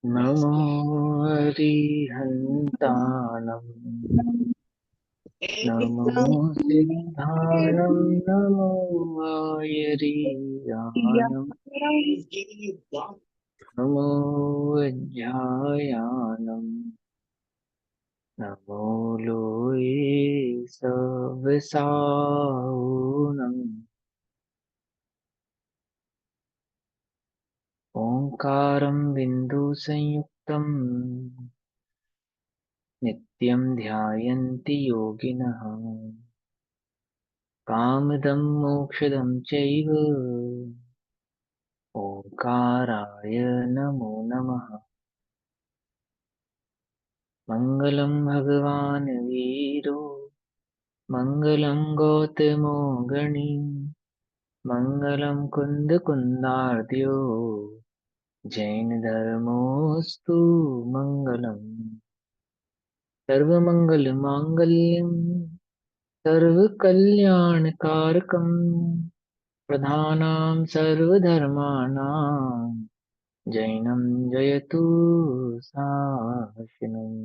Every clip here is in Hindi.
नमो हरिहन्ताणम् नमो सिद्धाणं नमो वायरीयाणम् नमो वज्रायाणम् नमो लोये सवसाऊणम् ओंकारं बिन्दुसंयुक्तं नित्यं ध्यायन्ति योगिनः कामदं मोक्षदं चैव ओंकाराय नमो नमः। मङ्गलं भगवान् वीरो मङ्गलं गौतमो गणी मङ्गलं कुन्दकुन्दार्द्यो जैनधर्मोऽस्तु मङ्गलम्। सर्वमङ्गलमाङ्गल्यं सर्वकल्याणकारकं प्रधानां सर्वधर्माणां जैनं जयतु शासनम्।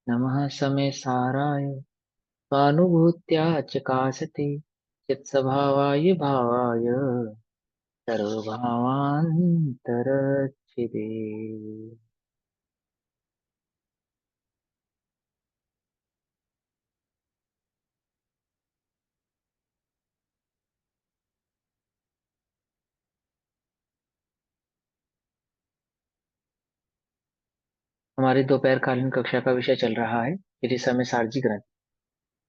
नमः समय साराय स्वानुभूत्या चकासते चित्स्वभावाय भावाय सर्वभावान्तरच्छिदे। हमारी दोपहरकालीन कक्षा का विषय चल रहा है श्री समय सारजी ग्रंथ।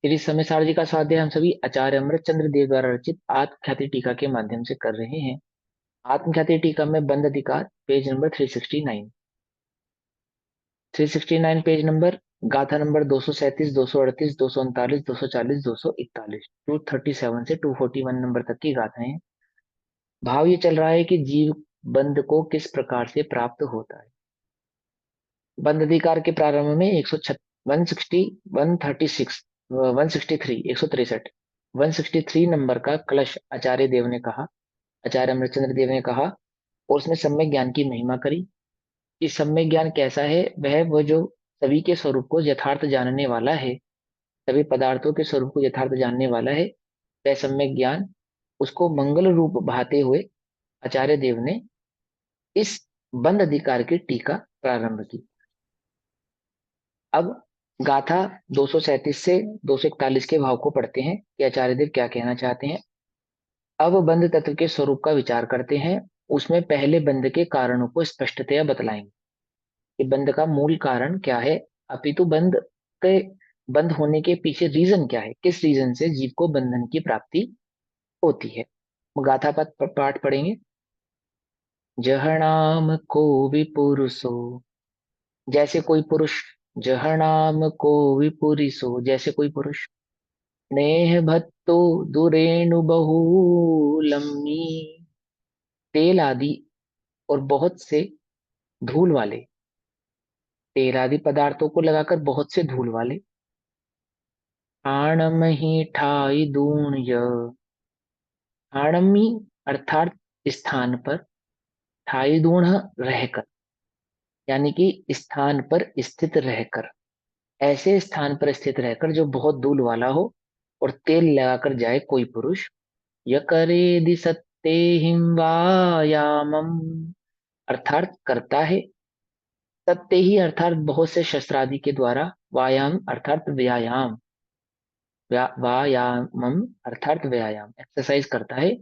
श्री समय सारजी का स्वाध्याय हम सभी आचार्य अमृत चंद्र देव द्वारा रचित आत्मख्याति टीका के माध्यम से कर रहे हैं। आत्मख्याति टीका में बंद अधिकार पेज नंबर 369। 369 पेज नंबर, गाथा नंबर 237, 238, 239, 240, 241, 237 से 241 नंबर तक की गाथाएं। भाव ये चल रहा है कि जीव बंध को किस प्रकार से प्राप्त होता है। बंध अधिकार के प्रारंभ में 160, 136, 163, 163, 163 नंबर का कलश आचार्य देव ने कहा, आचार्य अमृतचंद्र देव ने कहा और उसमें सम्यक ज्ञान की महिमा करी। कि सम्यक ज्ञान कैसा है, वह जो सभी के स्वरूप को यथार्थ जानने वाला है, सभी पदार्थों के स्वरूप को यथार्थ जानने वाला है, वह सम्यक ज्ञान उसको मंगल रूप भाते हुए आचार्य देव ने इस बंद अधिकार की टीका प्रारंभ की। अब गाथा 237 से 241 के भाव को पढ़ते हैं कि आचार्य देव क्या कहना चाहते हैं। अब बंध तत्व के स्वरूप का विचार करते हैं। उसमें पहले बंध के कारणों को स्पष्टतया बतलाएंगे कि बंध का मूल कारण क्या है, अपितु बंध के बंद होने के पीछे रीजन क्या है, किस रीजन से जीव को बंधन की प्राप्ति होती है। गाथा पाठ पढ़ेंगे। जहनाम को विपुरुषो, जैसे कोई पुरुष, जहनाम को विपुरुषो, जैसे कोई पुरुष, नेह भत्तो दुरेणु बहुलम्नी, तेल आदि और बहुत से धूल वाले, तेल आदि पदार्थों को लगाकर बहुत से धूल वाले, आणमहि ठाई दूण्य, आणमी अर्थात स्थान पर, ठाई दूण रहकर, यानी कि स्थान पर स्थित रहकर, ऐसे स्थान पर स्थित रहकर जो बहुत धूल वाला हो और तेल लगाकर जाए कोई पुरुष। यकरेदि सत्ते हिमवायामम, अर्थात करता है, सत्ते ही अर्थात बहुत से शस्त्र आदि के द्वारा, व्यायाम अर्थात व्यायाम, व्यायामम अर्थात व्यायाम, एक्सरसाइज करता है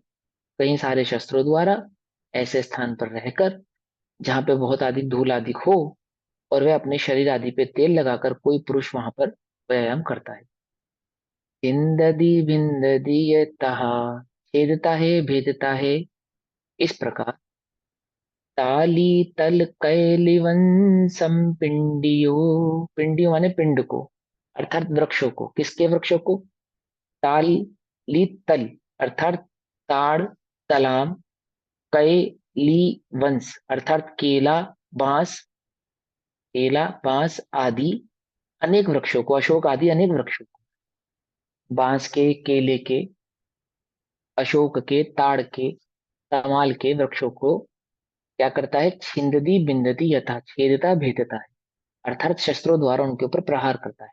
कई सारे शस्त्रों द्वारा, ऐसे स्थान पर रहकर जहां पे बहुत अधिक धूल आदि हो, और वह अपने शरीर आदि पे तेल लगाकर कोई पुरुष वहां पर व्यायाम करता है। हिंददी भिंददी यतः, छेदता है भेदता है, इस प्रकार। ताली तल कैलिवंसम पिंडियो, पिंडियो माने पिंड को, अर्थात वृक्षों को, किसके वृक्षों को, ताल ली तल अर्थात ताड़ तलाम, कै ली वंश अर्थात केला बांस, केला बांस आदि अनेक वृक्षों को, अशोक आदि अनेक वृक्षों को, बांस के, केले के, अशोक के, ताड़ के, तमाल के वृक्षों को क्या करता है? छिंदती बिंदती यथा, छेदता भेदता है, अर्थात शस्त्रों द्वारा उनके ऊपर प्रहार करता है।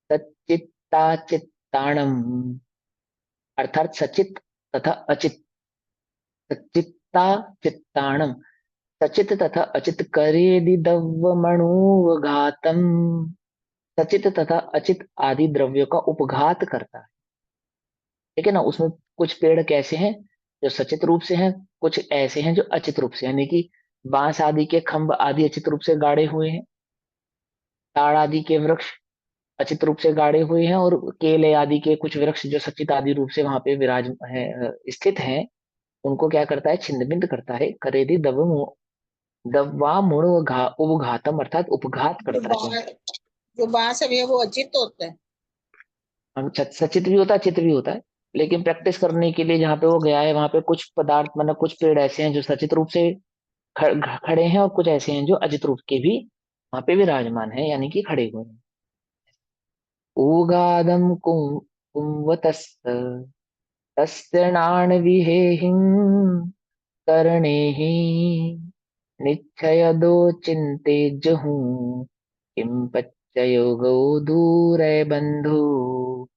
सच्चित्ता चित्ताणम, अर्थात सचित तथा अचित। सच्चित्ता चित्ताणम, सचित तथा अचित करेदि दव्वमणुवघातम, सचित तथा अचित आदि द्रव्यों का उपघात करता है। ठीक है ना? उसमें कुछ पेड़ कैसे हैं जो सचित रूप से हैं, कुछ ऐसे हैं जो अचित रूप से, यानी कि बांस आदि के खंभ आदि अचित रूप से गाड़े हुए हैं, ताड़ आदि के वृक्ष अचित रूप से गाड़े हुए हैं, और केले आदि के कुछ वृक्ष जो सचित आदि रूप से वहां पे विराज है, स्थित हैं, उनको क्या करता है? छिन्न भिन्न करता है। करेदि दवा मुण उपघातम, अर्थात उपघात जो करता है। बांस जो बांस है भैया वो अचित होता है। हम सचित भी होता है, चित भी होता है, लेकिन प्रैक्टिस करने के लिए जहाँ पे वो गया है वहां पे कुछ पदार्थ, मतलब कुछ पेड़ ऐसे हैं जो सचित रूप से खड़े हैं, और कुछ ऐसे हैं जो अजित रूप के भी वहां पे विराजमान है, यानी कि खड़े हुए हैं। उगादम कुंवतस्त तस्णान विहेहिं करणे ही निश्चय दो चिंते जहूं किम पच्चयो गो दूर बंधु।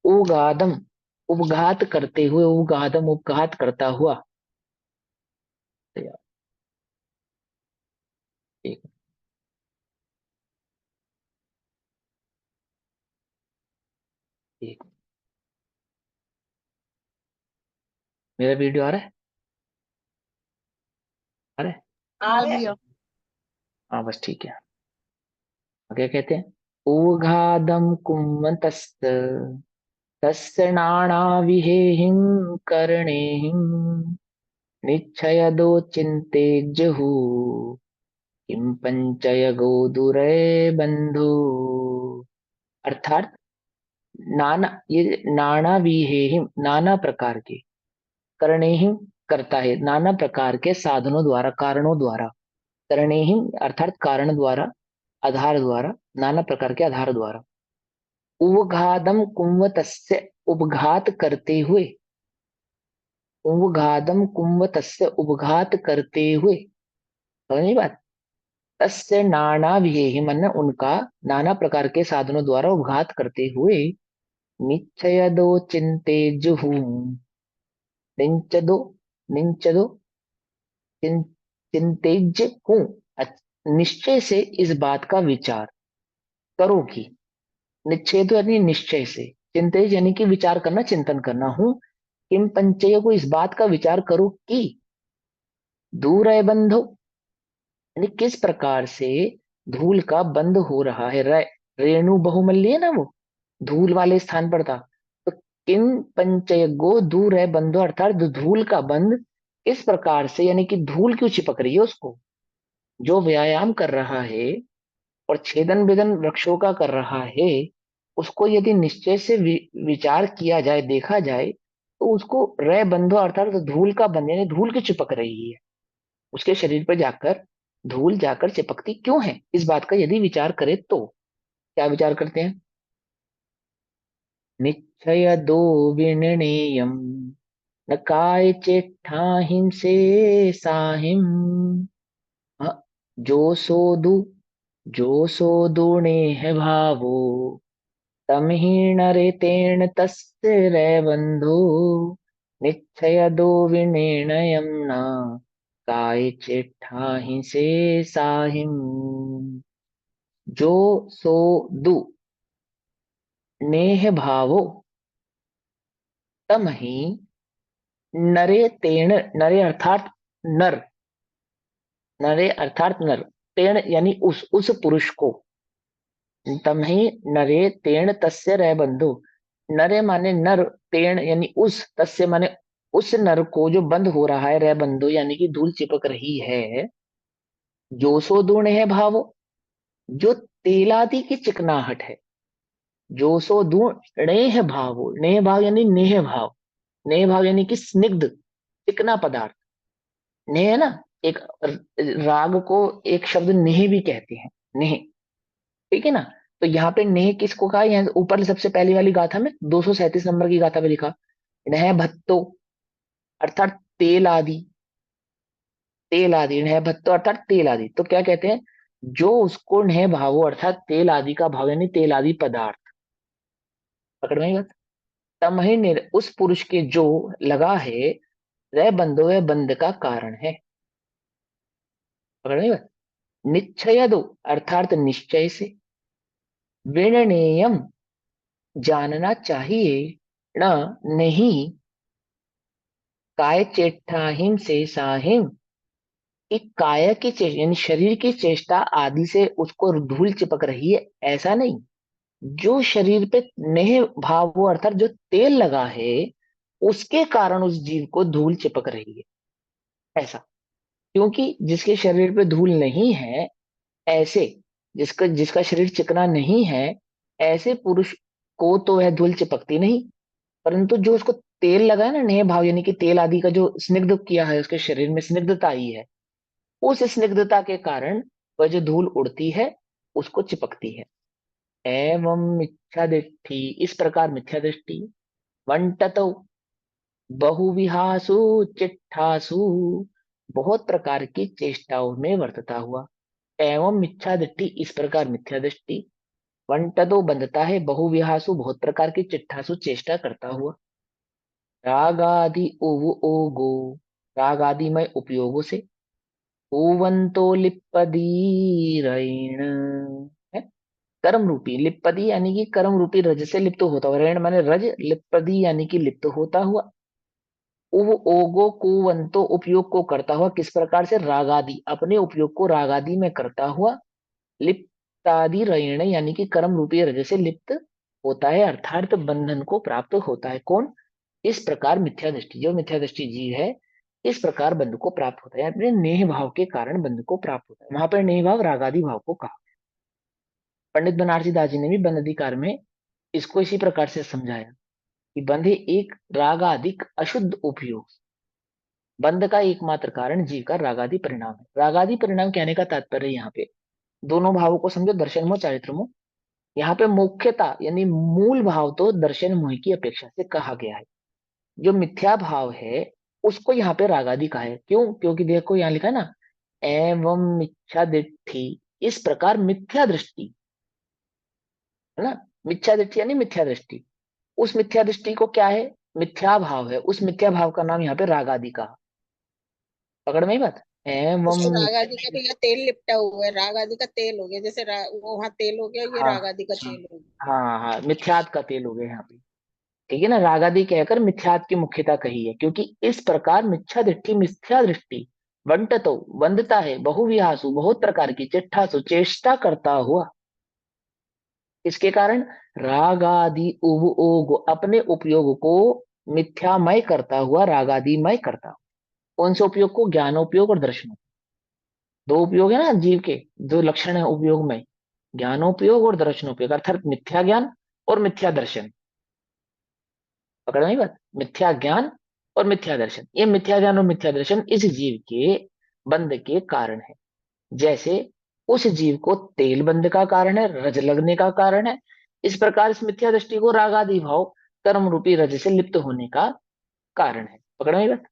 उगादम, उपघात करते हुए, उगादम उपघात करता हुआ। तो यार, एक एक मेरा वीडियो आ रहा है? आ रहा है? हाँ भैया। हाँ बस ठीक है। क्या कहते हैं? उघादम कुमतस्त तस्णाणा विहेहिं कर्णेहिं निच्छयदो चिन्ते जहु किम पंचय गोदुरे बंधु। अर्थात नाना, ये नाना विहेहिं, नाना प्रकार के, कर्णेहिं करता है, नाना प्रकार के साधनों द्वारा, कारणों द्वारा, कर्णेहिं अर्थात कारण द्वारा, आधार द्वारा, नाना प्रकार के आधार द्वारा, उवघादम कुंवतस्य, उपघात करते हुए, उवघादम कुंवतस्य उपघात करते हुए, समझी बात? तस्य नाना विहेहि, मन उनका नाना प्रकार के साधनों द्वारा उपघात करते हुए, निश्चय दो चिंते जुहू, निंचदो, निंचदो चिं, चिंतेज हूं, निश्चय से इस बात का विचार करो कि, निश्चय तो यानी निश्चय से, चिंतेज यानी कि विचार करना, चिंतन करना हूं, किम पंचय को इस बात का विचार करो कि दूर है बंधो, यानी किस प्रकार से धूल का बंध हो रहा है। रेणु बहुमल्य है ना, वो धूल वाले स्थान पर था। तो किम पंचय गो दूर है बंधो, अर्थात धूल का बंध इस प्रकार से, यानी कि धूल क्यों चिपक रही है उसको, जो व्यायाम कर रहा है और छेदन वेदन वृक्षों का कर रहा है, उसको यदि निश्चय से विचार किया जाए, देखा जाए, तो उसको रे बंधो अर्थात धूल का बंध, यानी धूल की चिपक रही है, उसके शरीर पर जाकर धूल जाकर चिपकती क्यों है, इस बात का यदि विचार करे तो क्या विचार करते हैं? निश्चय दो विनिर्णयम न काय चेठाहिम से साहिम। हाँ, जो सोदु, जो सोदुणे है भावो तम ही नरे तेण तस्य रे बंधु निश्चय दो विनिर्णयम न काय चेठाहि से साहिम। जो सो दु नेह भावो तम ही नरे तेण, नरे अर्थात नर, नरे अर्थात नर, तेण यानी उस पुरुष को, तम ही नरे तेण तस्य रह बंधु, नरे माने नर, तेण यानी उस, तस्य माने उस नर को जो बंद हो रहा है, रह बंधु यानी कि धूल चिपक रही है। जो सो दुण है भावो, जो तेलादि की चिकनाहट है, जो सो दुण है भावो, नेह भाव यानी नेह भाव, नेह भाव यानी कि स्निग्ध चिकना पदार्थ, नेह है ना, एक राग को एक शब्द नेह भी कहते हैं, नेह, ठीक है ना? तो यहाँ पे नेह किसको कहा, यहाँ ऊपर सबसे पहली वाली गाथा में 237 नंबर की गाथा पे लिखा, नह भत्तो अर्थात तेल आदि, तेल आदि, नह भत्तो अर्थात तेल आदि। तो क्या कहते हैं, जो उसको नह भावो अर्थात तेल आदि का भाव यानी तेल आदि पदार्थ, पकड़ में आई बात, तमहि उस पुरुष के जो लगा है, वह बंधो वह बंध का कारण है। पकड़ में आई बात। निश्चय दो अर्थात निश्चय से, विनयम जानना चाहिए, न नहीं काय चेष्टाहीन से साहिम, कि काया की चेष्टा यानी शरीर की चेष्टा आदि से उसको धूल चिपक रही है, ऐसा नहीं। जो शरीर पे नेह भाव वो अर्थात जो तेल लगा है, उसके कारण उस जीव को धूल चिपक रही है, ऐसा। क्योंकि जिसके शरीर पे धूल नहीं है, ऐसे जिसका जिसका शरीर चिकना नहीं है, ऐसे पुरुष को तो वह धूल चिपकती नहीं। परंतु जो उसको तेल लगा है ना, नेह भाव यानी कि तेल आदि का जो स्निग्ध किया है, उसके शरीर में स्निग्धता आई है, उस स्निग्धता के कारण वह जो धूल उड़ती है उसको चिपकती है। एवं मिथ्या दृष्टि, इस प्रकार मिथ्या दृष्टि, वंटतो बहुविहासु चिट्ठासु, बहुत प्रकार की चेष्टाओं में वर्तता हुआ। एवं मिथ्या दृष्टि, इस प्रकार मिथ्या दृष्टि, वंटतो बंधता है, बहुविहासु बहुत प्रकार की चिट्ठासु चेष्टा करता हुआ, राग आदि ओवो ओगो, राग आदि में उपयोगों से, ओवंतो लिप्पदीरण है, कर्म रूपी लिप्पदी यानी कि कर्म रूपी रज से लिप्त होता हुआ, ऋण माने रज, लिप्पदी यानी कि लिप्त होता हुआ, उव ओगो कुवंतो उपयोग को करता हुआ, किस प्रकार से, रागादि अपने उपयोग को रागादि में करता हुआ, लिप्तादि ऋण यानी कि कर्म रूपी रज से लिप्त होता है, अर्थात बंधन को प्राप्त होता है। कौन, इस प्रकार मिथ्या दृष्टि, जो मिथ्या दृष्टि जीव है, इस प्रकार बंध को प्राप्त होता है, अपने नेह भाव के कारण बंध को प्राप्त होता है। वहां पर नेह भाव रागादि भाव को कहा। पंडित बनारसी दास जी ने भी बंध अधिकार में इसको इसी प्रकार से समझाया कि बंधे एक रागाधिक अशुद्ध उपयोग, बंध का एकमात्र कारण जीव का रागादि परिणाम है। रागादि परिणाम कहने का तात्पर्य यहाँ पे दोनों भावों को समझो, दर्शन मोह चारित्र मोह। यहाँ पे मुख्यता यानी मूल भाव तो दर्शन मोह की अपेक्षा से कहा गया है। जो मिथ्या भाव है उसको यहाँ पे रागादि कहा है। क्यों, क्योंकि देखो यहाँ लिखा है ना, एवं मिथ्या दृष्टि, इस प्रकार मिथ्या दृष्टि, है ना, मिथ्या दृष्टि यानी मिथ्या दृष्टि, उस मिथ्या दृष्टि को क्या है, मिथ्या भाव है, उस मिथ्या भाव का नाम यहाँ पे रागादि का। पकड़ में ही बात, एवं उसको राग आदि का मिथ्या, भैया तेल लिपटा हुआ है, राग आदि का तेल हो गया, जैसे वो वहाँ तेल हो गया, ये हाँ राग आदि का हाँ तेल हो गया। हाँ हाँ, मिथ्यात का तेल हो गया यहाँ पे। ठीक है ना, रागादि कहकर मिथ्यात की मुख्यता कही है, क्योंकि इस प्रकार मिथ्या दृष्टि, मिथ्या दृष्टि वंटतो बंधता है, बहुविहासु बहुत प्रकार की, चिट्ठासु चेष्टा करता हुआ, इसके कारण रागादि उव ओग अपने उपयोग को मिथ्यामय करता हुआ, रागादिमय करता हुआ। कौन से उपयोग को, ज्ञानोपयोग और दर्शनों, दो उपयोग है ना जीव के, दो लक्षण है उपयोग में, ज्ञानोपयोग और दर्शनोपयोग, अर्थात मिथ्या ज्ञान और मिथ्या दर्शन। पकड़ में आई बात, मिथ्या ज्ञान और मिथ्या दर्शन, ये मिथ्या ज्ञान और मिथ्या दर्शन इस जीव के बंध के कारण है। जैसे उस जीव को तेल बंध का कारण है, रज लगने का कारण है, इस प्रकार इस मिथ्या दृष्टि को रागादि भाव कर्म रूपी रज से लिप्त होने का कारण है। पकड़ में आई बात,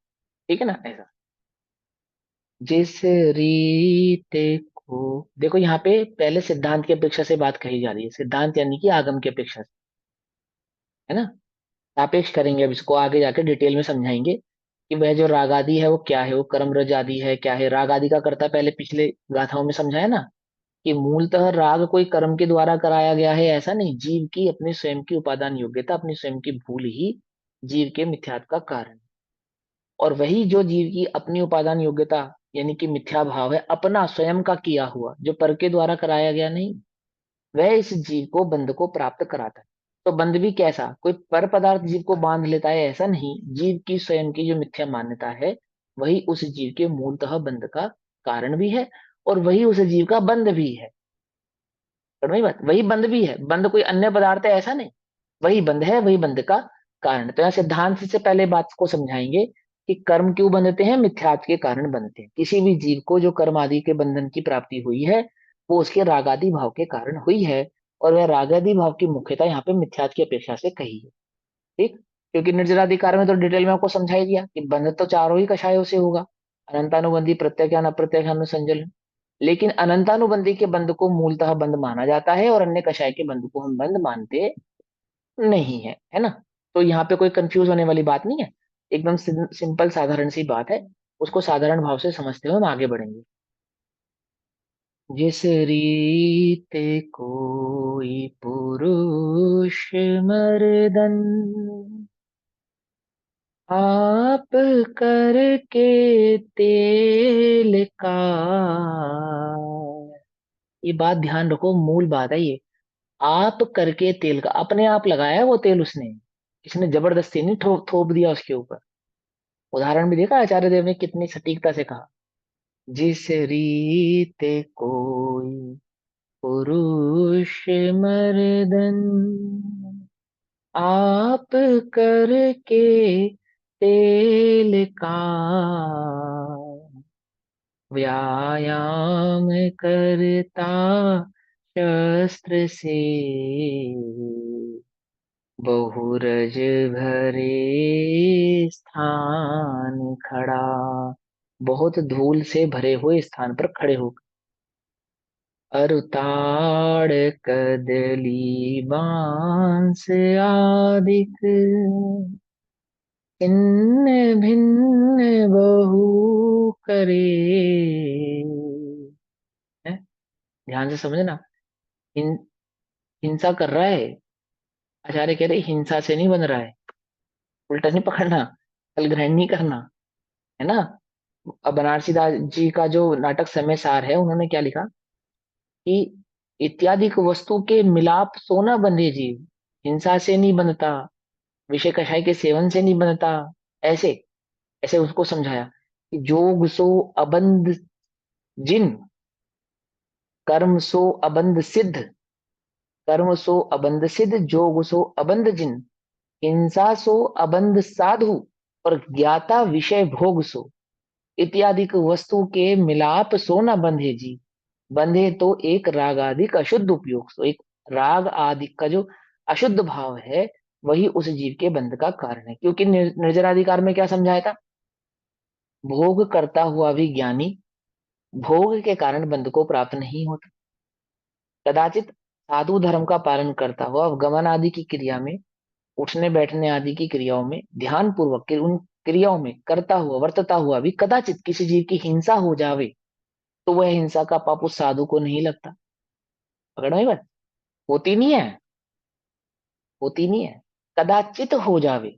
ठीक है ना, ऐसा। जिस रीत को, देखो यहाँ पे पहले सिद्धांत की अपेक्षा से बात कही जा रही है, सिद्धांत यानी कि आगम की अपेक्षा से, है ना। सापेक्ष करेंगे, अब इसको आगे जाके डिटेल में समझाएंगे कि वह जो राग आदि है वो क्या है, वो कर्म रज आदि है क्या है। राग आदि का करता पहले पिछले गाथाओं में समझाया ना, कि मूलतः राग कोई कर्म के द्वारा कराया गया है, ऐसा नहीं, जीव की अपनी स्वयं की उपादान योग्यता, अपनी स्वयं की भूल ही जीव के मिथ्यात्व का कारण है। और वही जो जीव की अपनी उपादान योग्यता यानी कि मिथ्या भाव है, अपना स्वयं का किया हुआ, जो पर के द्वारा कराया गया नहीं, वह इस जीव को बंध को प्राप्त कराता है। तो बंध भी कैसा, कोई पर पदार्थ जीव को बांध लेता है ऐसा नहीं, जीव की स्वयं की जो मिथ्या मान्यता है, वही उस जीव के मूलतः बंध का कारण भी है, और वही उस जीव का बंध भी है। और वही बात, वही बंध भी है, बंध कोई अन्य पदार्थ है ऐसा नहीं, वही बंध है, वही बंध का कारण। तो यहाँ सिद्धांत से पहले बात को समझाएंगे कि कर्म क्यों बंधते हैं, मिथ्यात्व के कारण बंधते हैं। किसी भी जीव को जो कर्म आदि के बंधन की प्राप्ति हुई है, वो उसके राग आदि भाव के कारण हुई है, और वह रागादि भाव की मुख्यता यहाँ पे मिथ्यात् की अपेक्षा से कही है। ठीक, क्योंकि निर्जराधिकार में तो डिटेल में आपको समझा ही दिया कि बंध तो चारों ही कषायों से होगा, अनंतानुबंधी, प्रत्याख्यान, अप्रत्याख्यान, अनुसंजलन। लेकिन अनंतानुबंधी के बंध को मूलतः बंध माना जाता है और अन्य कषाय के बंध को हम बंध मानते नहीं है, है ना। तो यहाँ पे कोई कंफ्यूज होने वाली बात नहीं है, एकदम सिंपल साधारण सी बात है। उसको साधारण भाव से समझते हुए हम आगे बढ़ेंगे। जिस रीत कोई पुरुष मर्दन, आप करके तेल का, ये बात ध्यान रखो, मूल बात है ये। आप करके तेल का, अपने आप लगाया है वो तेल उसने, इसने जबरदस्ती नहीं थोप दिया उसके ऊपर। उदाहरण भी देखा आचार्य देव ने कितनी सटीकता से कहा, जिस रीत कोई पुरुष मर्दन, आप करके तेल का, व्यायाम करता शस्त्र से, बहुरज भरे स्थान खड़ा, बहुत धूल से भरे हुए स्थान पर खड़े हो। अरुताड़ कदली बांस आदिक, छिन्न भिन्न बहु करे। हैं? ध्यान से समझना। हिं, हिंसा कर रहा है, आचार्य कह रहे हिंसा से नहीं बन रहा है, उल्टा नहीं पकड़ना, कल ग्रहण नहीं करना, है ना। अब बनारसी दास जी का जो नाटक समय सार है, उन्होंने क्या लिखा कि इत्यादि वस्तु के मिलाप सोना बंधे जीव, हिंसा से नहीं बनता, विषय कषाय के सेवन से नहीं बनता। ऐसे ऐसे उसको समझाया कि जोग सो अबंध जिन, कर्म सो अबंध सिद्ध, कर्म सो अबंध सिद्ध, जोग सो अबंध जिन, हिंसा सो अबंध साधु, और ज्ञाता विषय भोग सो, इत्यादि वस्तु के मिलाप सो न बंधे जी। बंधे तो एक राग आदि का अशुद्ध उपयोग, तो एक राग आदि का जो अशुद्ध भाव है, वही उस जीव के बंध का कारण है। क्योंकि निर्जराधिकार में क्या समझाया था, भोग करता हुआ भी ज्ञानी भोग के कारण बंध को प्राप्त नहीं होता। कदाचित साधु धर्म का पालन करता हुआ गमन आदि की क्रिया में, उठने बैठने आदि की क्रियाओं में, ध्यान पूर्वक के उन क्रियाओं में करता हुआ वर्तता हुआ भी कदाचित किसी जीव की हिंसा हो जावे, तो वह हिंसा का पाप उस साधु को नहीं लगता। पकड़ में बात, होती नहीं है, होती नहीं है, कदाचित हो जावे।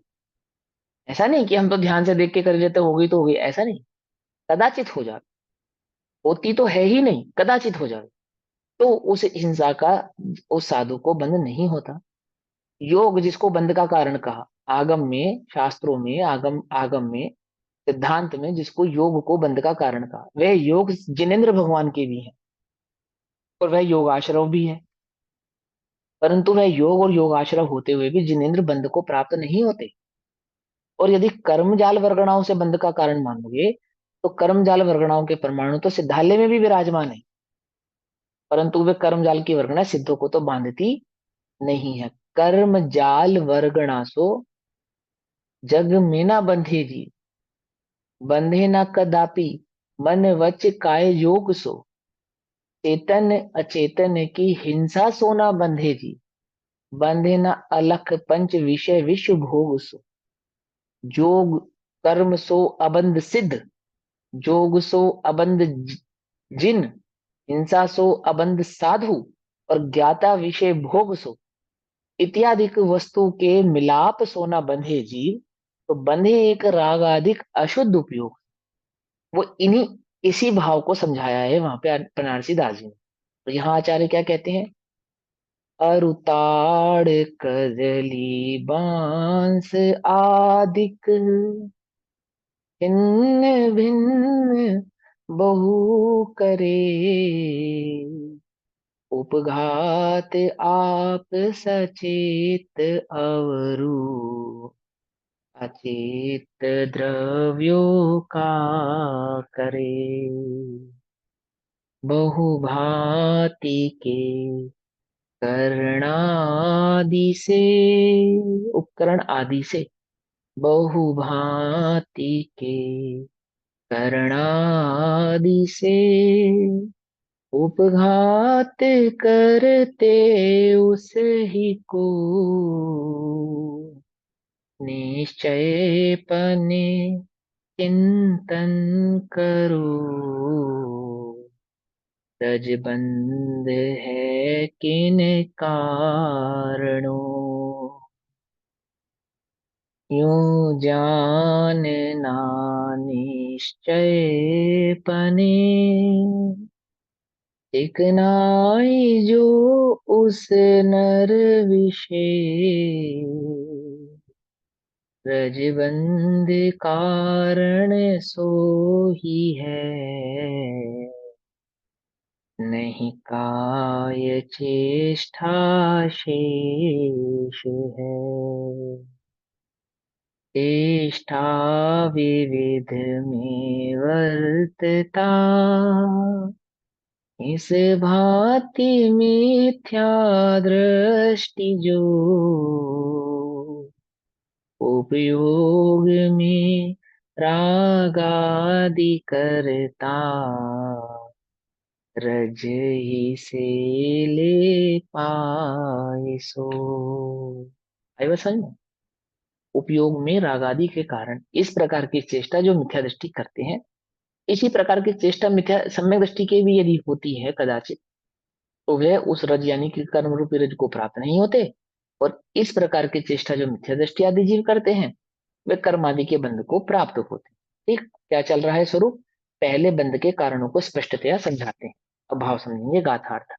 ऐसा नहीं कि हम तो ध्यान से देख के कर लेते, हो गई तो हो गई, ऐसा नहीं, कदाचित हो जावे। होती तो है ही नहीं, कदाचित हो जावे, तो उस हिंसा का उस साधु को बंध नहीं होता। योग जिसको बंध का कारण कहा, आगम में, शास्त्रों में, आगम आगम में, सिद्धांत में जिसको योग को बंध का कारण कहा, वह योग जिनेन्द्र भगवान के भी है और वह योगाश्रव भी है। परंतु वह योग और योगाश्रव होते हुए भी जिनेन्द्र बंध को प्राप्त नहीं होते। और यदि कर्मजाल वर्गणाओं से बंध का कारण मानोगे, तो कर्मजाल वर्गणाओं के परमाणु तो सिद्धालय में भी विराजमान है, परंतु वे कर्मजाल की वर्गणा सिद्धों को तो बांधती नहीं है। कर्मजाल वर्गणा सो जग में ना बंधे जी, बंधे न कदापि, मन वच काय योग सो, चेतन अचेतन की हिंसा सो ना बंधे जी, बंधे न अलख पंच विषय विश्व भोग सो, जोग कर्म सो अबंध सिद्ध, जोग सो अबंध जिन, हिंसा सो अबंध साधु, और ज्ञाता विषय भोग सो, इत्यादि वस्तु के मिलाप सोना बंधे जीव, तो बंधे एक राग आदिक अशुद्ध उपयोग। वो इन्हीं इसी भाव को समझाया है वहां पे बनारसी दास जी ने। तो यहाँ आचार्य क्या कहते हैं, अरुताड़ कजली बांस आदिक, भिन्न भिन्न बहु करे, उपघात आप सचेत अवरु, अचेत द्रव्यों का करे, बहुभांति के करणादि से, उपकरण आदि से, बहुभांति के, करणादि से उपघात करते उस ही को, निश्चय पने चिंतन करो, रजबंध है किन कारणों, यूं जानना निश्चय पने, चिकनाई जो उस नर विशेष, रजबंध कारण सो ही है, नहीं काय चेष्टा शेष है, चेष्टा विविध में वर्तता, इस भांति मिथ्या दृष्टि जो, उपयोग में राग आदि करता, रज ही से ले पाए सो। आई बस समझ में? उपयोग में राग आदि के कारण इस प्रकार की चेष्टा जो मिथ्या दृष्टि करते हैं, इसी प्रकार की चेष्टा मिथ्या सम्यक दृष्टि के भी यदि होती है कदाचित, तो वे उस रज यानी कि कर्म रूपी रज को प्राप्त नहीं होते। और इस प्रकार की चेष्टा जो मिथ्या दृष्टि आदि जीव करते हैं, वे कर्म आदि के बंध को प्राप्त होते हैं। ठीक क्या चल रहा है स्वरूप? पहले बंध के कारणों को स्पष्टतया समझाते हैं। अब भाव समझेंगे गाथार्थ।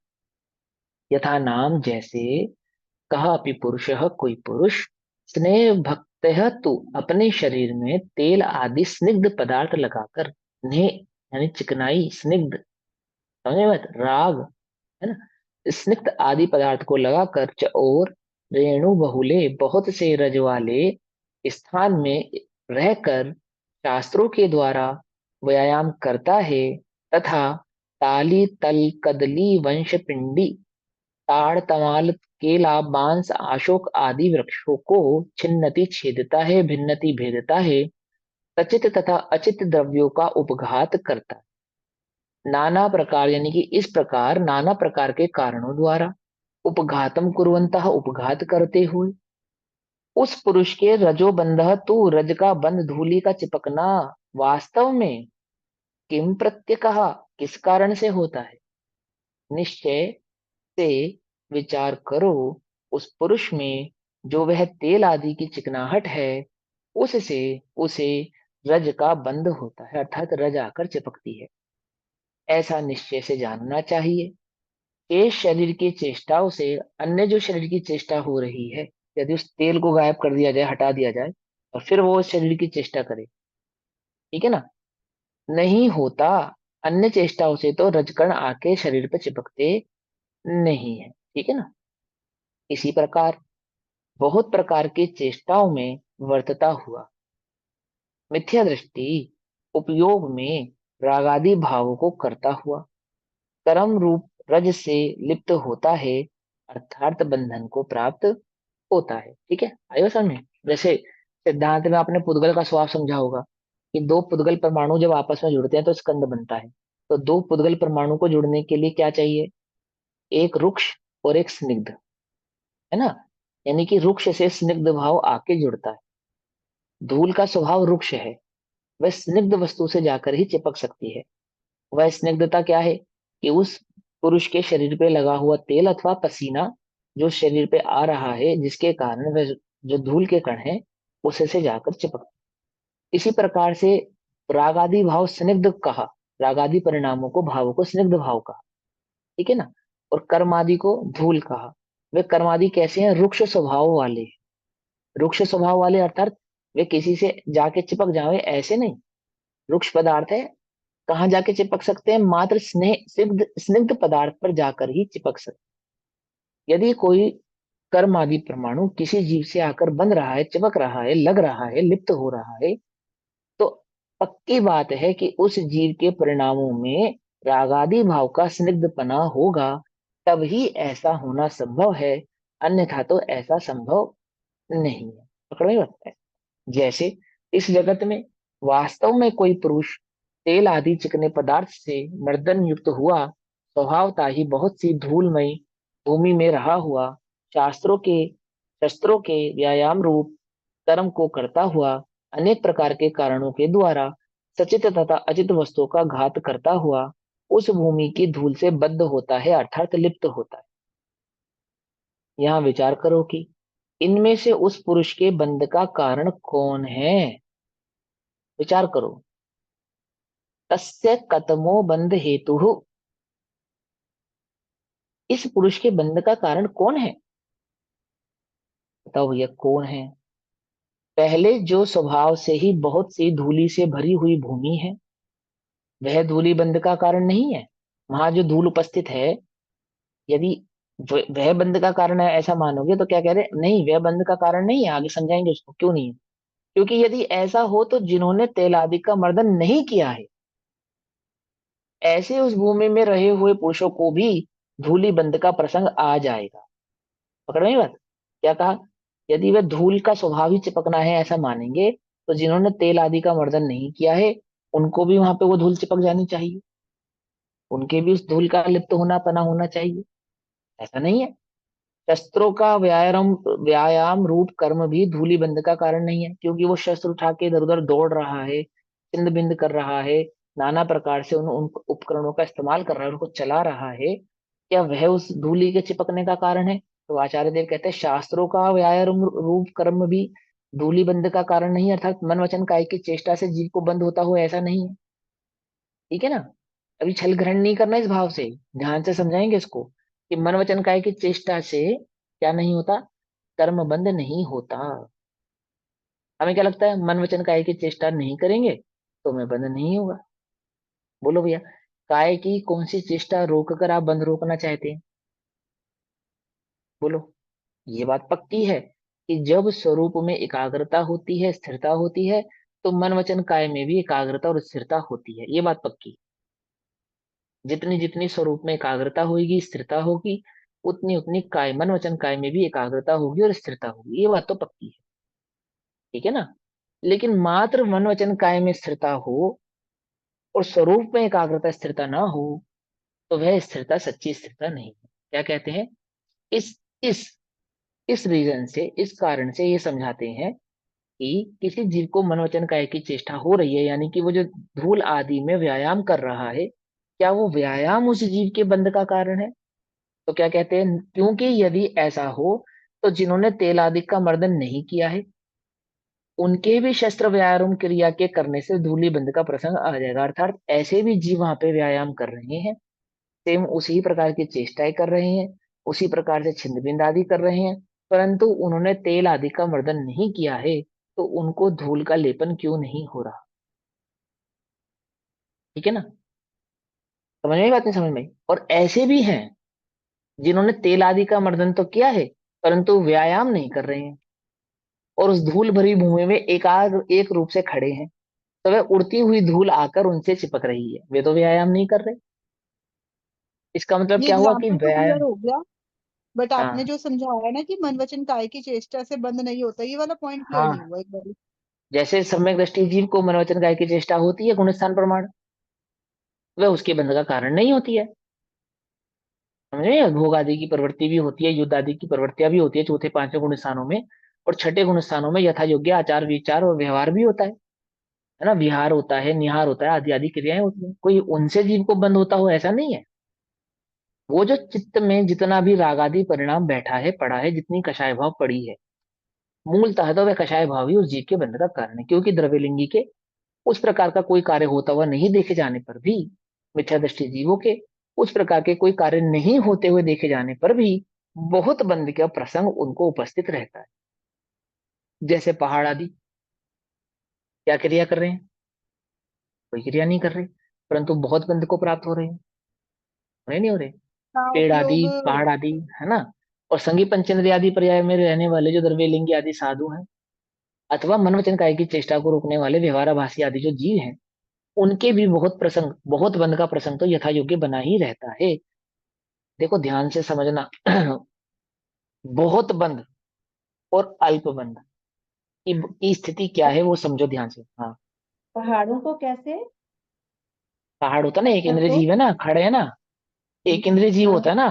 यथा नाम जैसे, कहा अपि पुरुष, कोई पुरुष, स्नेह भक्त तू अपने शरीर में तेल आदि स्निग्ध पदार्थ लगाकर, स्नेह यानी चिकनाई, स्निग्ध समझे मत, राग है ना, स्निग्ध आदि पदार्थ को लगाकर और रेणु बहुले बहुत से रज वाले स्थान में रहकर शास्त्रों के द्वारा व्यायाम करता है, तथा ताली तल कदली वंश पिंडी, ताड़ तमाल केला बांस अशोक आदि वृक्षों को छिन्नति छेदता है, भिन्नति भेदता है, सचित तथा अचित द्रव्यों का उपघात करता है, नाना प्रकार यानी कि इस प्रकार नाना प्रकार के कारणों द्वारा उपघातम कुर्वंतः उपघात करते हुए, उस पुरुष के रजोबंध तू रज का बंध धूलि का चिपकना वास्तव में किम प्रत्यकः किस कारण से होता है, निश्चय से विचार करो, उस पुरुष में जो वह तेल आदि की चिकनाहट है, उससे उसे रज का बंध होता है, अर्थात रज आकर चिपकती है, ऐसा निश्चय से जानना चाहिए। शेष शरीर की चेष्टाओं से अन्य जो शरीर की चेष्टा हो रही है, यदि उस तेल को गायब कर दिया जाए, हटा दिया जाए, और फिर वो उस शरीर की चेष्टा करे, ठीक है ना, नहीं होता। अन्य चेष्टाओं से तो रजकण आके शरीर पे चिपकते नहीं है, ठीक है ना। इसी प्रकार बहुत प्रकार की चेष्टाओं में वर्तता हुआ मिथ्या दृष्टि उपयोग में रागादि भावों को करता हुआ कर्म रूप रज से लिप्त होता है, अर्थात बंधन को प्राप्त होता है। ठीक है, आइए समझ में। जैसे सिद्धांत में आपने पुद्गल का स्वभाव समझा होगा कि दो पुद्गल परमाणु जब आपस में जुड़ते हैं तो स्कंद बनता है। तो दो पुद्गल परमाणु को जुड़ने के लिए क्या चाहिए? एक रुक्ष और एक स्निग्ध, है ना। यानी कि रुक्ष से स्निग्ध भाव आके जुड़ता है। धूल का स्वभाव रुक्ष है, वह स्निग्ध वस्तु से जाकर ही चिपक सकती है। वह स्निग्धता क्या है कि उस पुरुष के शरीर पे लगा हुआ तेल अथवा पसीना जो शरीर पे आ रहा है, जिसके कारण वह जो धूल के कण है उसे से जाकर चिपक। इसी प्रकार से रागादि भाव स्निग्ध कहा, रागादि परिणामों को भावों को स्निग्ध भाव कहा, ठीक है ना। और कर्मादि को धूल कहा। वे कर्मादि कैसे हैं? रुक्ष स्वभाव वाले। रुक्ष स्वभाव वाले अर्थात वे किसी से जाके चिपक जावे ऐसे नहीं। रुक्ष पदार्थ है, कहाँ जाके चिपक सकते हैं? मात्र स्नेह स्निग्ध स्निग्ध पदार्थ पर जाकर ही चिपक सकते। यदि कोई कर्म आदि परमाणु किसी जीव से आकर बंध रहा है, चिपक रहा है, लग रहा है, लिप्त हो रहा है, तो पक्की बात है कि उस जीव के परिणामों में रागादि भाव का स्निग्धपना होगा, तभी ऐसा होना संभव है, अन्यथा तो ऐसा संभव नहीं है। पकड़ में बात है। जैसे इस जगत में वास्तव में कोई पुरुष तेल आदि चिकने पदार्थ से मर्दन युक्त हुआ, स्वभावता ही बहुत सी धूलमयी भूमि में रहा हुआ, शास्त्रों के शस्त्रों के व्यायाम रूप कर्म को करता हुआ, अनेक प्रकार के कारणों के द्वारा सचित तथा अचित वस्तुओं का घात करता हुआ उस भूमि की धूल से बद्ध होता है, अर्थात लिप्त होता है। यहाँ विचार करो कि इनमें से उस पुरुष के बंध का कारण कौन है। विचार करो। तस्य कतमो बंध हेतु, इस पुरुष के बंध का कारण कौन है? बताओ भैया कौन है? पहले जो स्वभाव से ही बहुत सी धूली से भरी हुई भूमि है, वह धूली बंध का कारण नहीं है। वहां जो धूल उपस्थित है, यदि वह बंध का कारण है ऐसा मानोगे तो क्या कह रहे, नहीं वह बंध का कारण नहीं है। आगे समझाएंगे उसको क्यों नहीं है। क्योंकि यदि ऐसा हो तो जिन्होंने तेल आदि का मर्दन नहीं किया है, ऐसे उस भूमि में रहे हुए पुरुषों को भी धूली बंध का प्रसंग आ जाएगा। पकड़ में आई बात? क्या कहा? यदि वह धूल का स्वभाव ही चिपकना है ऐसा मानेंगे, तो जिन्होंने तेल आदि का मर्दन नहीं किया है, उनको भी वहां पे वो धूल चिपक जानी चाहिए, उनके भी उस धूल का लिप्त होना पना होना चाहिए। ऐसा नहीं है। शस्त्रों का व्यायाम रूप कर्म भी धूली बंध का कारण नहीं है, क्योंकि वो शस्त्र उठा के इधर उधर दौड़ रहा है, चिंद बिंद कर रहा है, नाना प्रकार से उन उपकरणों का इस्तेमाल कर रहा है, उनको चला रहा है, क्या वह उस धूली के चिपकने का कारण है? तो आचार्य देव कहते हैं शास्त्रों का व्यायाम रूप कर्म भी धूली बंध का कारण नहीं है, अर्थात मन वचन काय की चेष्टा से जीव को बंध होता हो ऐसा नहीं है। ठीक है ना? अभी छल ग्रहण नहीं करना इस भाव से, ध्यान से समझाएंगे इसको कि मन वचन काया की चेष्टा से क्या नहीं होता, कर्म बंध नहीं होता। हमें क्या लगता है, मन वचन काया की चेष्टा नहीं करेंगे तो हमें बंध नहीं होगा। बोलो भैया, काय की कौन सी चेष्टा रोक कर आप बंध रोकना चाहते हैं? बोलो। ये बात पक्की है कि जब स्वरूप में एकाग्रता होती है, स्थिरता होती है, तो मन वचन काय में भी एकाग्रता और स्थिरता होती है। ये बात पक्की। जितनी जितनी स्वरूप में एकाग्रता होगी, स्थिरता होगी, उतनी उतनी काय मन वचन काय में भी एकाग्रता होगी और स्थिरता होगी। ये बात तो पक्की है। ठीक है ना? लेकिन मात्र मन वचन काय में स्थिरता हो और स्वरूप में एकाग्रता स्थिरता ना हो, तो वह स्थिरता सच्ची स्थिरता नहीं है। क्या कहते हैं? इस इस इस रीजन से, इस कारण से ये समझाते हैं कि किसी जीव को मन वचन काय की चेष्टा हो रही है, यानी कि वो जो धूल आदि में व्यायाम कर रहा है, क्या वो व्यायाम उस जीव के बंध का कारण है? तो क्या कहते हैं, क्योंकि यदि ऐसा हो तो जिन्होंने तेल आदि का मर्दन नहीं किया है, उनके भी शस्त्र व्यायाम क्रिया के करने से धूली बंध का प्रसंग आ जाएगा। अर्थात ऐसे भी जीव वहां पे व्यायाम कर रहे हैं, सेम उसी प्रकार की चेष्टाएं कर रहे हैं, उसी प्रकार से छिंद बिंद आदि कर रहे हैं, परंतु उन्होंने तेल आदि का मर्दन नहीं किया है, तो उनको धूल का लेपन क्यों नहीं हो रहा? ठीक है ना? समझ में आई बात? नहीं समझ में आई? और ऐसे भी हैं जिन्होंने तेल आदि का मर्दन तो किया है, परंतु व्यायाम नहीं कर रहे हैं, और उस धूल भरी भूमि में एकाग्र एक रूप से खड़े हैं, तो वह उड़ती हुई धूल आकर उनसे चिपक रही है, वे तो व्यायाम नहीं कर रहे। इसका मतलब ये क्या हुआ कि एग्जाम्पल तो क्लियर व्यायाम। हो गया। बट आपने हाँ। जो समझाया ना कि मन वचन काय की चेष्टा से बंद नहीं होता, ये वाला पॉइंट क्लियर नहीं हाँ, हुआ एक बार। जैसे सम्यक दृष्टि जीव को मनोवचन काय की चेष्टा होती है गुण स्थान प्रमाण, वह उसके बंध का कारण नहीं होती है। समझे? भोग आदि की प्रवृत्ति भी होती है, युद्ध आदि की प्रवृत्तियां भी होती है चौथे पांचवें गुण स्थानों में, और छठे गुण स्थानों में यथा योग्य आचार विचार और व्यवहार भी होता है ना, विहार होता है, निहार होता है, आदि आदि क्रियाएं होती हैं। कोई उनसे जीव को बंद होता हो ऐसा नहीं है। वो जो चित्त में जितना भी राग आदि परिणाम बैठा है, पड़ा है, जितनी कषाय भाव पड़ी है, मूलतः तो वह कषाय भाव ही उस जीव के बंध का कारण है, क्योंकि द्रव्यलिंगी के उस प्रकार का कोई कार्य होता हुआ नहीं देखे जाने पर भी, मिथ्या दृष्टि जीवों के उस प्रकार के कोई कार्य नहीं होते हुए देखे जाने पर भी बहुत बंध का प्रसंग उनको उपस्थित रहता है। जैसे पहाड़ आदि क्या क्रिया कर रहे हैं? कोई क्रिया नहीं कर रहे, परंतु बहुत बंध को प्राप्त हो रहे हैं। हो रहे नहीं हो रहे? का पेड़ आदि, उपयोग। पहाड़ आदि, है ना? और संगी पंचेंद्रिय आदि पर्याय में रहने वाले जो द्रव्यलिंगी आदि साधु हैं, अथवा मन वचन काया की चेष्टा को रोकने वाले व्यवहाराभासी आदि जो जीव हैं, उनके भी बहुत प्रसंग, बहुत बंध का प्रसंग तो यथा योग्य बना ही रहता है। देखो ध्यान से समझना। बहुत बंद और अल्प बंद की स्थिति क्या है वो समझो ध्यान से। हाँ, पहाड़ों को कैसे? पहाड़ होता है ना, एक पत्थर इंद्रिय को। जीव है ना, खड़े है ना, एक इंद्रिय जीव हाँ। होता है ना।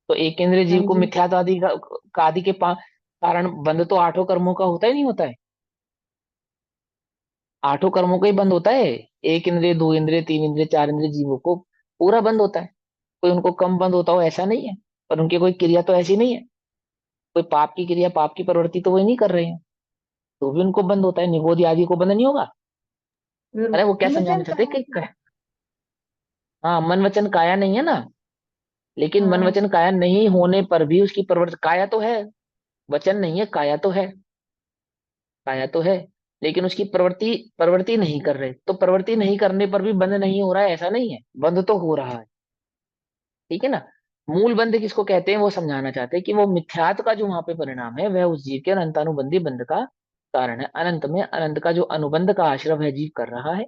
तो एक इंद्रिय हाँ जीव को जी। मिथ्यात्वादी का आदि के कारण बंध तो आठों कर्मों का होता ही नहीं होता है। आठों कर्मों का ही बंद होता है। एक इंद्रिय, दो इंद्रिय, तीन इंद्रिय, चार इंद्रिय जीवों को पूरा बंद होता है। कोई उनको कम बंद होता हो ऐसा नहीं है। पर उनकी कोई क्रिया तो ऐसी नहीं है। कोई पाप की क्रिया, पाप की प्रवृत्ति तो वो नहीं कर रहे हैं, तो भी उनको बंद होता है। निगोदी आदि को बंद नहीं होगा। अरे वो क्या मन समझाना वचन चाहते हैं काया कि की। हाँ, मन वचन काया नहीं है ना। लेकिन मन हाँ। वचन काया नहीं होने पर भी उसकी प्रवृत्ति काया तो है। वचन नहीं है, काया तो है। काया तो है, लेकिन उसकी प्रवृत्ति प्रवृत्ति नहीं कर रहे। तो प्रवृत्ति नहीं करने पर भी बंद नहीं हो रहा है ऐसा नहीं है, बंद तो हो रहा है। ठीक है ना। मूल बंध किसको कहते हैं वो समझाना चाहते हैं कि वो मिथ्यात्व का जो वहां पे परिणाम है वह उस जीव के अनंतानुबंधी बंध का कारण है। अनंत में अनंत का जो अनुबंध का आश्रय वह जीव कर रहा है।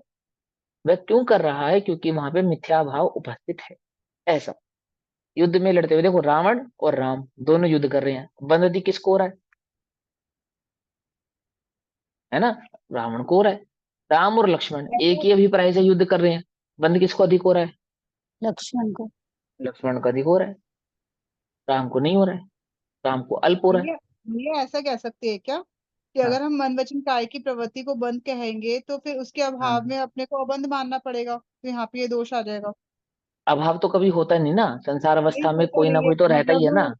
वह क्यों कर रहा है? क्योंकि वहां पे मिथ्या भाव उपस्थित है। ऐसा युद्ध में लड़ते हुए देखो, रावण और राम दोनों युद्ध कर रहे हैं, बंद किसको हो रहा है ना? रावण को हो रहा है। राम और लक्ष्मण एक कैसे? ही अभिप्राय से युद्ध कर रहे हैं, बंद किसको अधिक हो रहा है? लक्ष्मण को। लक्ष्मण को अधिक हो रहा है, राम को नहीं हो रहा है। राम को अल्प हो रहा है। भैया भैया ऐसा कह सकते हैं क्या कि हाँ अगर हम मन वचन काया की प्रवृत्ति को बंद कहेंगे तो फिर उसके अभाव हाँ। में अपने को अबंध मानना पड़ेगा, तो यहाँ पे ये दोष आ जाएगा। अभाव तो कभी होता नहीं ना, संसार नहीं अवस्था में होता कोई है ना ये कोई तो रहता ही है ना। मतलब।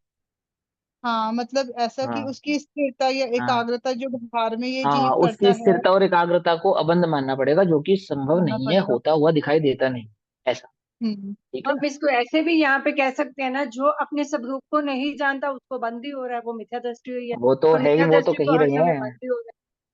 हाँ मतलब ऐसा कि हाँ उसकी स्थिरता या हाँ एकाग्रता जो भार में ये हाँ हाँ, जीव करता उसकी है स्थिरता और एकाग्रता को अबंध मानना पड़ेगा, जो कि संभव मानना नहीं है, पड़ेगा। होता हुआ दिखाई देता नहीं। ऐसा। हम्म। ठीक है हम ना। इसको ऐसे भी यहाँ पे कह सकते हैं ना, जो अपने स्वरूप को नहीं जानता उसको बंदी हो रहा है, वो मिथ्या दृष्टि हुई है। वो तो और है ही, मिथ्या वो तो दृष्टि कह ही तो हर रहे समय हैं। बंदी हो रहा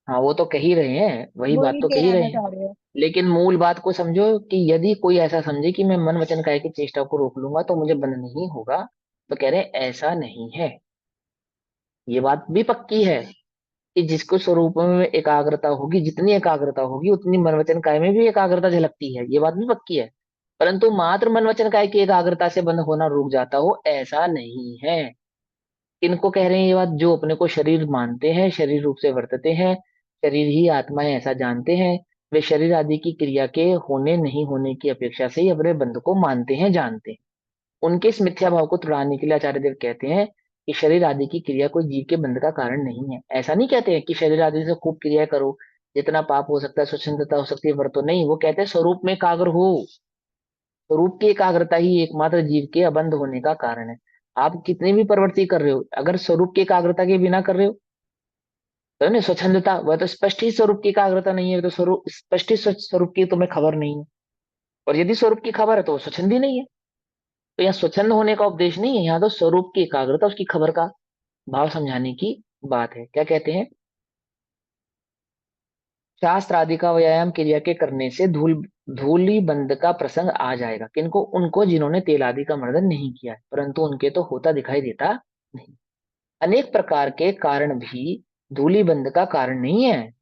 हाँ वो तो कह ही रहे हैं, है। वही बात वही तो कह ही रहे कहना हैं। चाह रहे हो। लेकिन मूल बात को समझो कि यदि कोई ऐसा समझे कि मैं मन वचन काया की चेष्टा को रोक लूंगा तो मुझे बंद नहीं होगा, तो कह रहे हैं ऐसा नहीं है। ये बात भी पक्की है कि जिसको स्वरूप में एकाग्रता होगी, जितनी एकाग्रता होगी उतनी मन वचन काय में भी एकाग्रता झलकती है, ये बात भी पक्की है। परंतु मात्र मन वचन काय की एकाग्रता से बंद होना रुक जाता हो ऐसा नहीं है। इनको कह रहे हैं ये बात जो अपने को शरीर मानते हैं, शरीर रूप से वर्तते हैं, शरीर ही आत्मा है ऐसा जानते हैं। वे शरीर आदि की क्रिया के होने नहीं होने की अपेक्षा से ही अपने बंध को मानते हैं, जानते हैं। उनके इस मिथ्या भाव को तुड़ाने के लिए आचार्य देव कहते हैं कि शरीर आदि की क्रिया कोई जीव के बंध का कारण नहीं है। ऐसा नहीं कहते हैं कि शरीर आदि से खूब क्रिया करो, जितना पाप हो सकता है, स्वच्छंदता हो सकती है, वर्तो नहीं। वो कहते हैं स्वरूप में एकाग्र हो। स्वरूप की एकाग्रता ही एकमात्र जीव के अबंध होने का कारण है। आप कितनी भी प्रवृत्ति कर रहे हो, अगर स्वरूप की एकाग्रता के बिना कर रहे हो तो है ना स्वच्छंदता, वह तो स्पष्ट ही स्वरूप की एकाग्रता नहीं है, तो स्वरूप स्पष्ट ही स्वरूप की तुम्हें खबर नहीं है। और यदि स्वरूप की खबर है तो वो स्वच्छंद ही नहीं है। तो यहाँ स्वच्छंद होने का उपदेश नहीं है, यहाँ तो स्वरूप की एकाग्रता, उसकी खबर का भाव समझाने की बात है। क्या कहते हैं? शास्त्र आदि का व्यायाम क्रिया के करने से धूली बंध का प्रसंग आ जाएगा। किनको? उनको जिन्होंने तेल आदि का मर्दन नहीं किया है, परंतु उनके तो होता दिखाई देता नहीं। अनेक प्रकार के कारण भी धूली बंध का कारण नहीं है।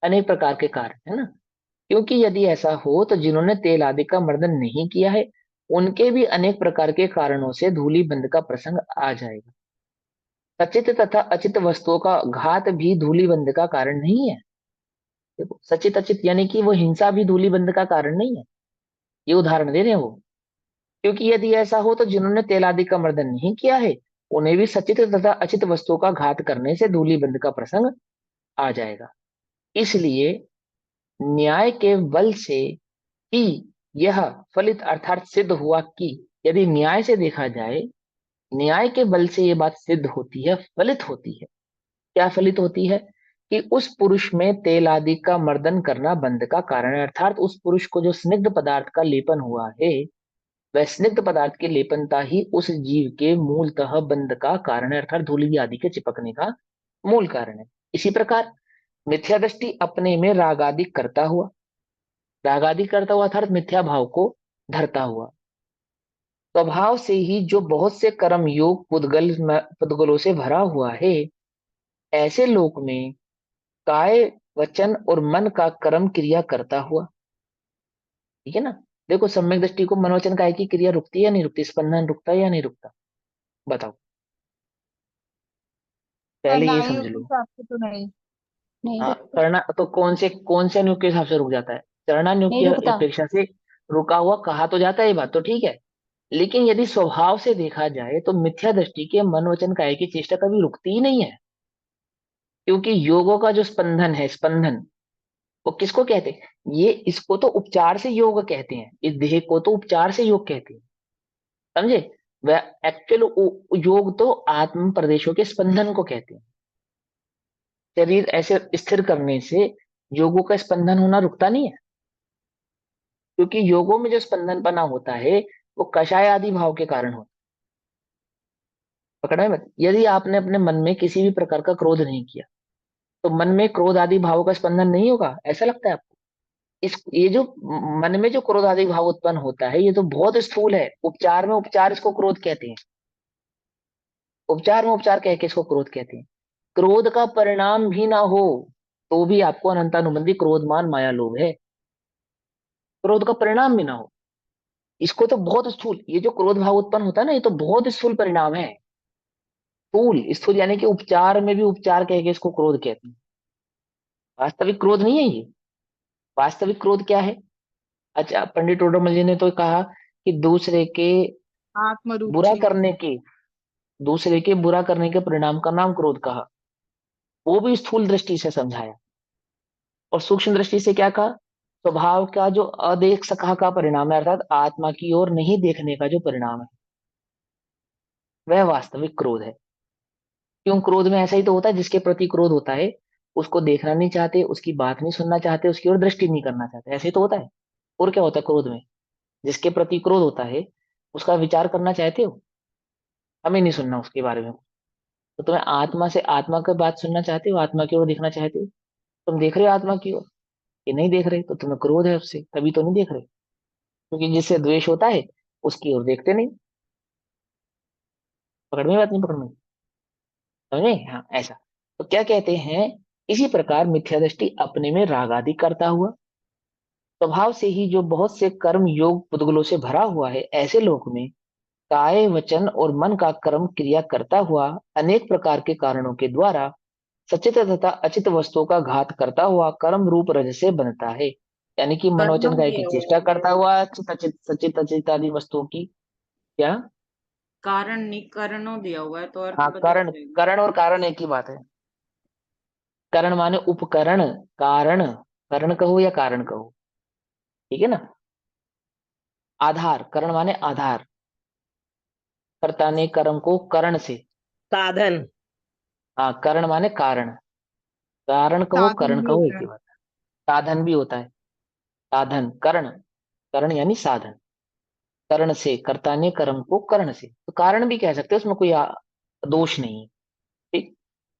अनेक प्रकार के कारण है ना। क्योंकि यदि ऐसा हो तो जिन्होंने तेल आदि का मर्दन नहीं किया है उनके भी अनेक प्रकार के कारणों से धूली बंध का प्रसंग आ जाएगा। सचित तथा अचित वस्तुओं का घात भी धूली बंध का कारण नहीं है। देखो, सचित अचित यानी कि वो हिंसा भी धूली बंध का कारण नहीं है। ये उदाहरण दे रहे हैं वो। क्योंकि यदि ऐसा हो तो जिन्होंने तेल आदि का मर्दन नहीं किया है उन्हें भी सचित तथा अचित वस्तुओं का घात करने से धूली बंध का प्रसंग आ जाएगा। इसलिए न्याय के बल से ही यह फलित अर्थात सिद्ध हुआ कि यदि न्याय से देखा जाए, न्याय के बल से यह बात सिद्ध होती है, फलित होती है। क्या फलित होती है? कि उस पुरुष में तेल आदि का मर्दन करना बंध का कारण है, अर्थात उस पुरुष को जो स्निग्ध पदार्थ का लेपन हुआ है वह स्निग्ध पदार्थ की लेपनता ही उस जीव के मूलतः बंध का कारण है, अर्थात धूलि आदि के चिपकने का मूल कारण है। इसी प्रकार मिथ्या दृष्टि अपने में राग आदि करता हुआ, राग आदि करता हुआ अर्थात मिथ्या भाव को धरता हुआ, स्वभाव से ही जो बहुत से कर्म योग पुद्गलों से भरा हुआ है, ऐसे लोक में काय वचन और मन का कर्म क्रिया करता हुआ। ठीक है ना। देखो सम्यक दृष्टि को मन वचन काया की क्रिया रुकती है या नहीं रुकती, स्पंदन रुकता है या नहीं रुकता, बताओ, पहले ये नहीं, समझ उस लो। हिसाब से तो नहीं, नहीं रुकता। करना तो कौन से अनुयोग के हिसाब से रुक जाता है, चरणानुयोग नहीं की रुकता। अपेक्षा से रुका हुआ कहा तो जाता है, ये बात तो ठीक है। लेकिन यदि स्वभाव से देखा जाए तो मिथ्या दृष्टि के मन वचन काया की चेष्टा कभी रुकती ही नहीं है। क्योंकि योगों का जो स्पंदन है, स्पंदन, वो किसको कहते हैं, ये इसको तो उपचार से योग कहते हैं, इस देह को तो उपचार से योग कहते हैं, समझे। वह एक्चुअल योग तो आत्म प्रदेशों के स्पंदन को कहते हैं। शरीर ऐसे स्थिर करने से योगों का स्पंदन होना रुकता नहीं है। क्योंकि योगों में जो स्पंदन बना होता है वो कषाय आदि भाव के कारण होता है। पकड़ा है मत, यदि आपने अपने मन में किसी भी प्रकार का क्रोध नहीं किया तो मन में क्रोध आदि भावों का स्पंदन नहीं होगा, ऐसा लगता है आपको। इस ये जो मन में जो क्रोध आदि भाव उत्पन्न होता है ये तो बहुत स्थूल है, उपचार में उपचार इसको क्रोध कहते हैं। उपचार में उपचार कह के इसको क्रोध कहते हैं। क्रोध का परिणाम भी ना हो तो भी आपको अनंतानुबंधी क्रोधमान माया लोभ है। क्रोध का परिणाम भी ना हो, इसको तो बहुत स्थूल, ये जो क्रोध भाव उत्पन्न होता है ना ये तो बहुत स्थूल परिणाम है। स्थूल स्थूल यानी कि उपचार में भी उपचार कह के इसको क्रोध कहते हैं। वास्तविक क्रोध नहीं है ये। वास्तविक क्रोध क्या है। अच्छा, पंडित टोडरमल जी ने तो कहा कि बुरा आत्मरुचि। करने के दूसरे के बुरा करने के परिणाम का नाम क्रोध कहा। वो भी स्थूल दृष्टि से समझाया। और सूक्ष्म दृष्टि से क्या कहा, स्वभाव का जो अदेख सका का परिणाम है, अर्थात आत्मा की ओर नहीं देखने का जो परिणाम है, वह वास्तविक क्रोध है। क्यों, क्रोध में ऐसा ही तो होता है, जिसके प्रति क्रोध होता है उसको देखना नहीं चाहते, उसकी बात नहीं सुनना चाहते, उसकी ओर दृष्टि नहीं करना चाहते, ऐसे ही तो होता है। और क्या होता है क्रोध में, जिसके प्रति क्रोध होता है उसका विचार करना चाहते हो, हमें नहीं सुनना उसके बारे में। तो तुम्हें आत्मा से आत्मा की बात सुनना चाहते हो, आत्मा की ओर देखना चाहते हो, तुम देख रहे हो आत्मा की ओर, ये नहीं देख रहे तो तुम्हें क्रोध है उससे, तभी तो नहीं देख रहे। क्योंकि जिससे द्वेष होता है उसकी ओर देखते नहीं। पकड़ में बात नहीं, पकड़ में, समझे, हाँ ऐसा। तो क्या कहते हैं, इसी प्रकार मिथ्या दृष्टि अपने में राग आदि करता हुआ, स्वभाव से ही जो बहुत से कर्म योग पुद्गलों से भरा हुआ है, ऐसे लोक में काय वचन और मन का कर्म क्रिया करता हुआ अनेक प्रकार के कारणों के द्वारा सचित तथा अचित वस्तुओं का घात करता हुआ कर्म रूप रज से बनता है। यानी कि मनोवचन कर्णों काय की दिया हुआ चेष्टा है। करता हुआ अचित अचित सचित अचित आदि वस्तुओं की, क्या, कारण नहीं, कर्णों दिया हुआ है तो अर्थ हाँ बदल करण, जाएगा। करण और कारण एक ही बात है। करण माने उपकरण, कारण, करण कहो या कारण कहो, ठीक है ना। आधार, करण माने आधार, कर्ता ने कर्म को करण से, साधन। हाँ करण माने कारण, कारण कहो साधन करण भी कहो होता एक है। ही बात है। साधन भी होता है, साधन करण, करण यानी साधन, करण से, कर्ता ने कर्म को करण से, तो कारण भी कह सकते हैं, उसमें कोई दोष नहीं है। ठीक।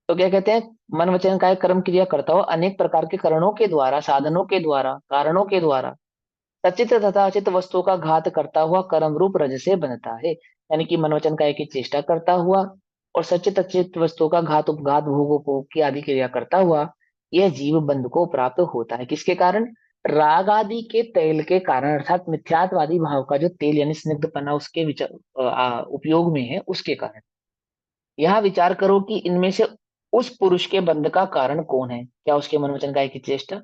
तो क्या कहते हैं, मन वचन काय कर्म क्रिया करता हो अनेक प्रकार के करणों के द्वारा, साधनों के द्वारा, कारणों के द्वारा सचित तथा अचित वस्तुओं का घात करता हुआ कर्म रूप रज से बनता है। यानी कि मन वचन काय की चेष्टा करता हुआ और सचित अचित वस्तुओं का घात उपघात भोग उपभोग की आदि क्रिया करता हुआ यह जीव बंध को प्राप्त होता है। किसके कारण, राग आदि के तेल के कारण, अर्थात मिथ्यात्वादी भाव का जो तेल यानी स्निग्धपना उसके विचार उपयोग में है उसके कारण। यहाँ विचार करो कि इनमें से उस पुरुष के बंध का कारण कौन है, क्या उसके मन वचन काय की चेष्टा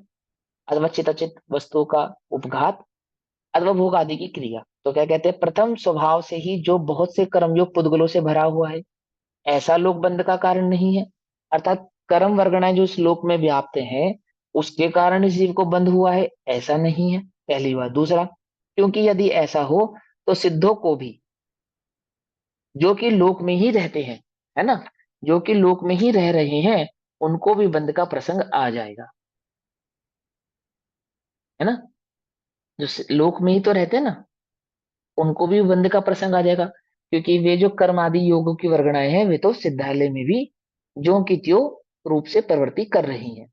अथवा चित अचित वस्तुओं का उपघात अथवा भोग आदि की क्रिया। तो क्या कहते हैं, प्रथम स्वभाव से ही जो बहुत से कर्मयोग पुद्गलों से भरा हुआ है, ऐसा लोक बंध का कारण नहीं है। अर्थात कर्म वर्गणाएं जो इस लोक में व्याप्त हैं उसके कारण इस जीव को बंध हुआ है, ऐसा नहीं है, पहली बात। दूसरा, क्योंकि यदि ऐसा हो तो सिद्धों को भी, जो कि लोक में ही रहते हैं, है ना, जो कि लोक में ही रह रहे हैं, उनको भी बंध का प्रसंग आ जाएगा, है ना। जो लोक में ही तो रहते हैं ना, उनको भी बंध का प्रसंग आ जाएगा। क्योंकि वे जो कर्म आदि योगों की वर्गणाएं हैं वे तो सिद्धालय में भी ज्यों की त्यों रूप से प्रवृत्ति कर रही हैं।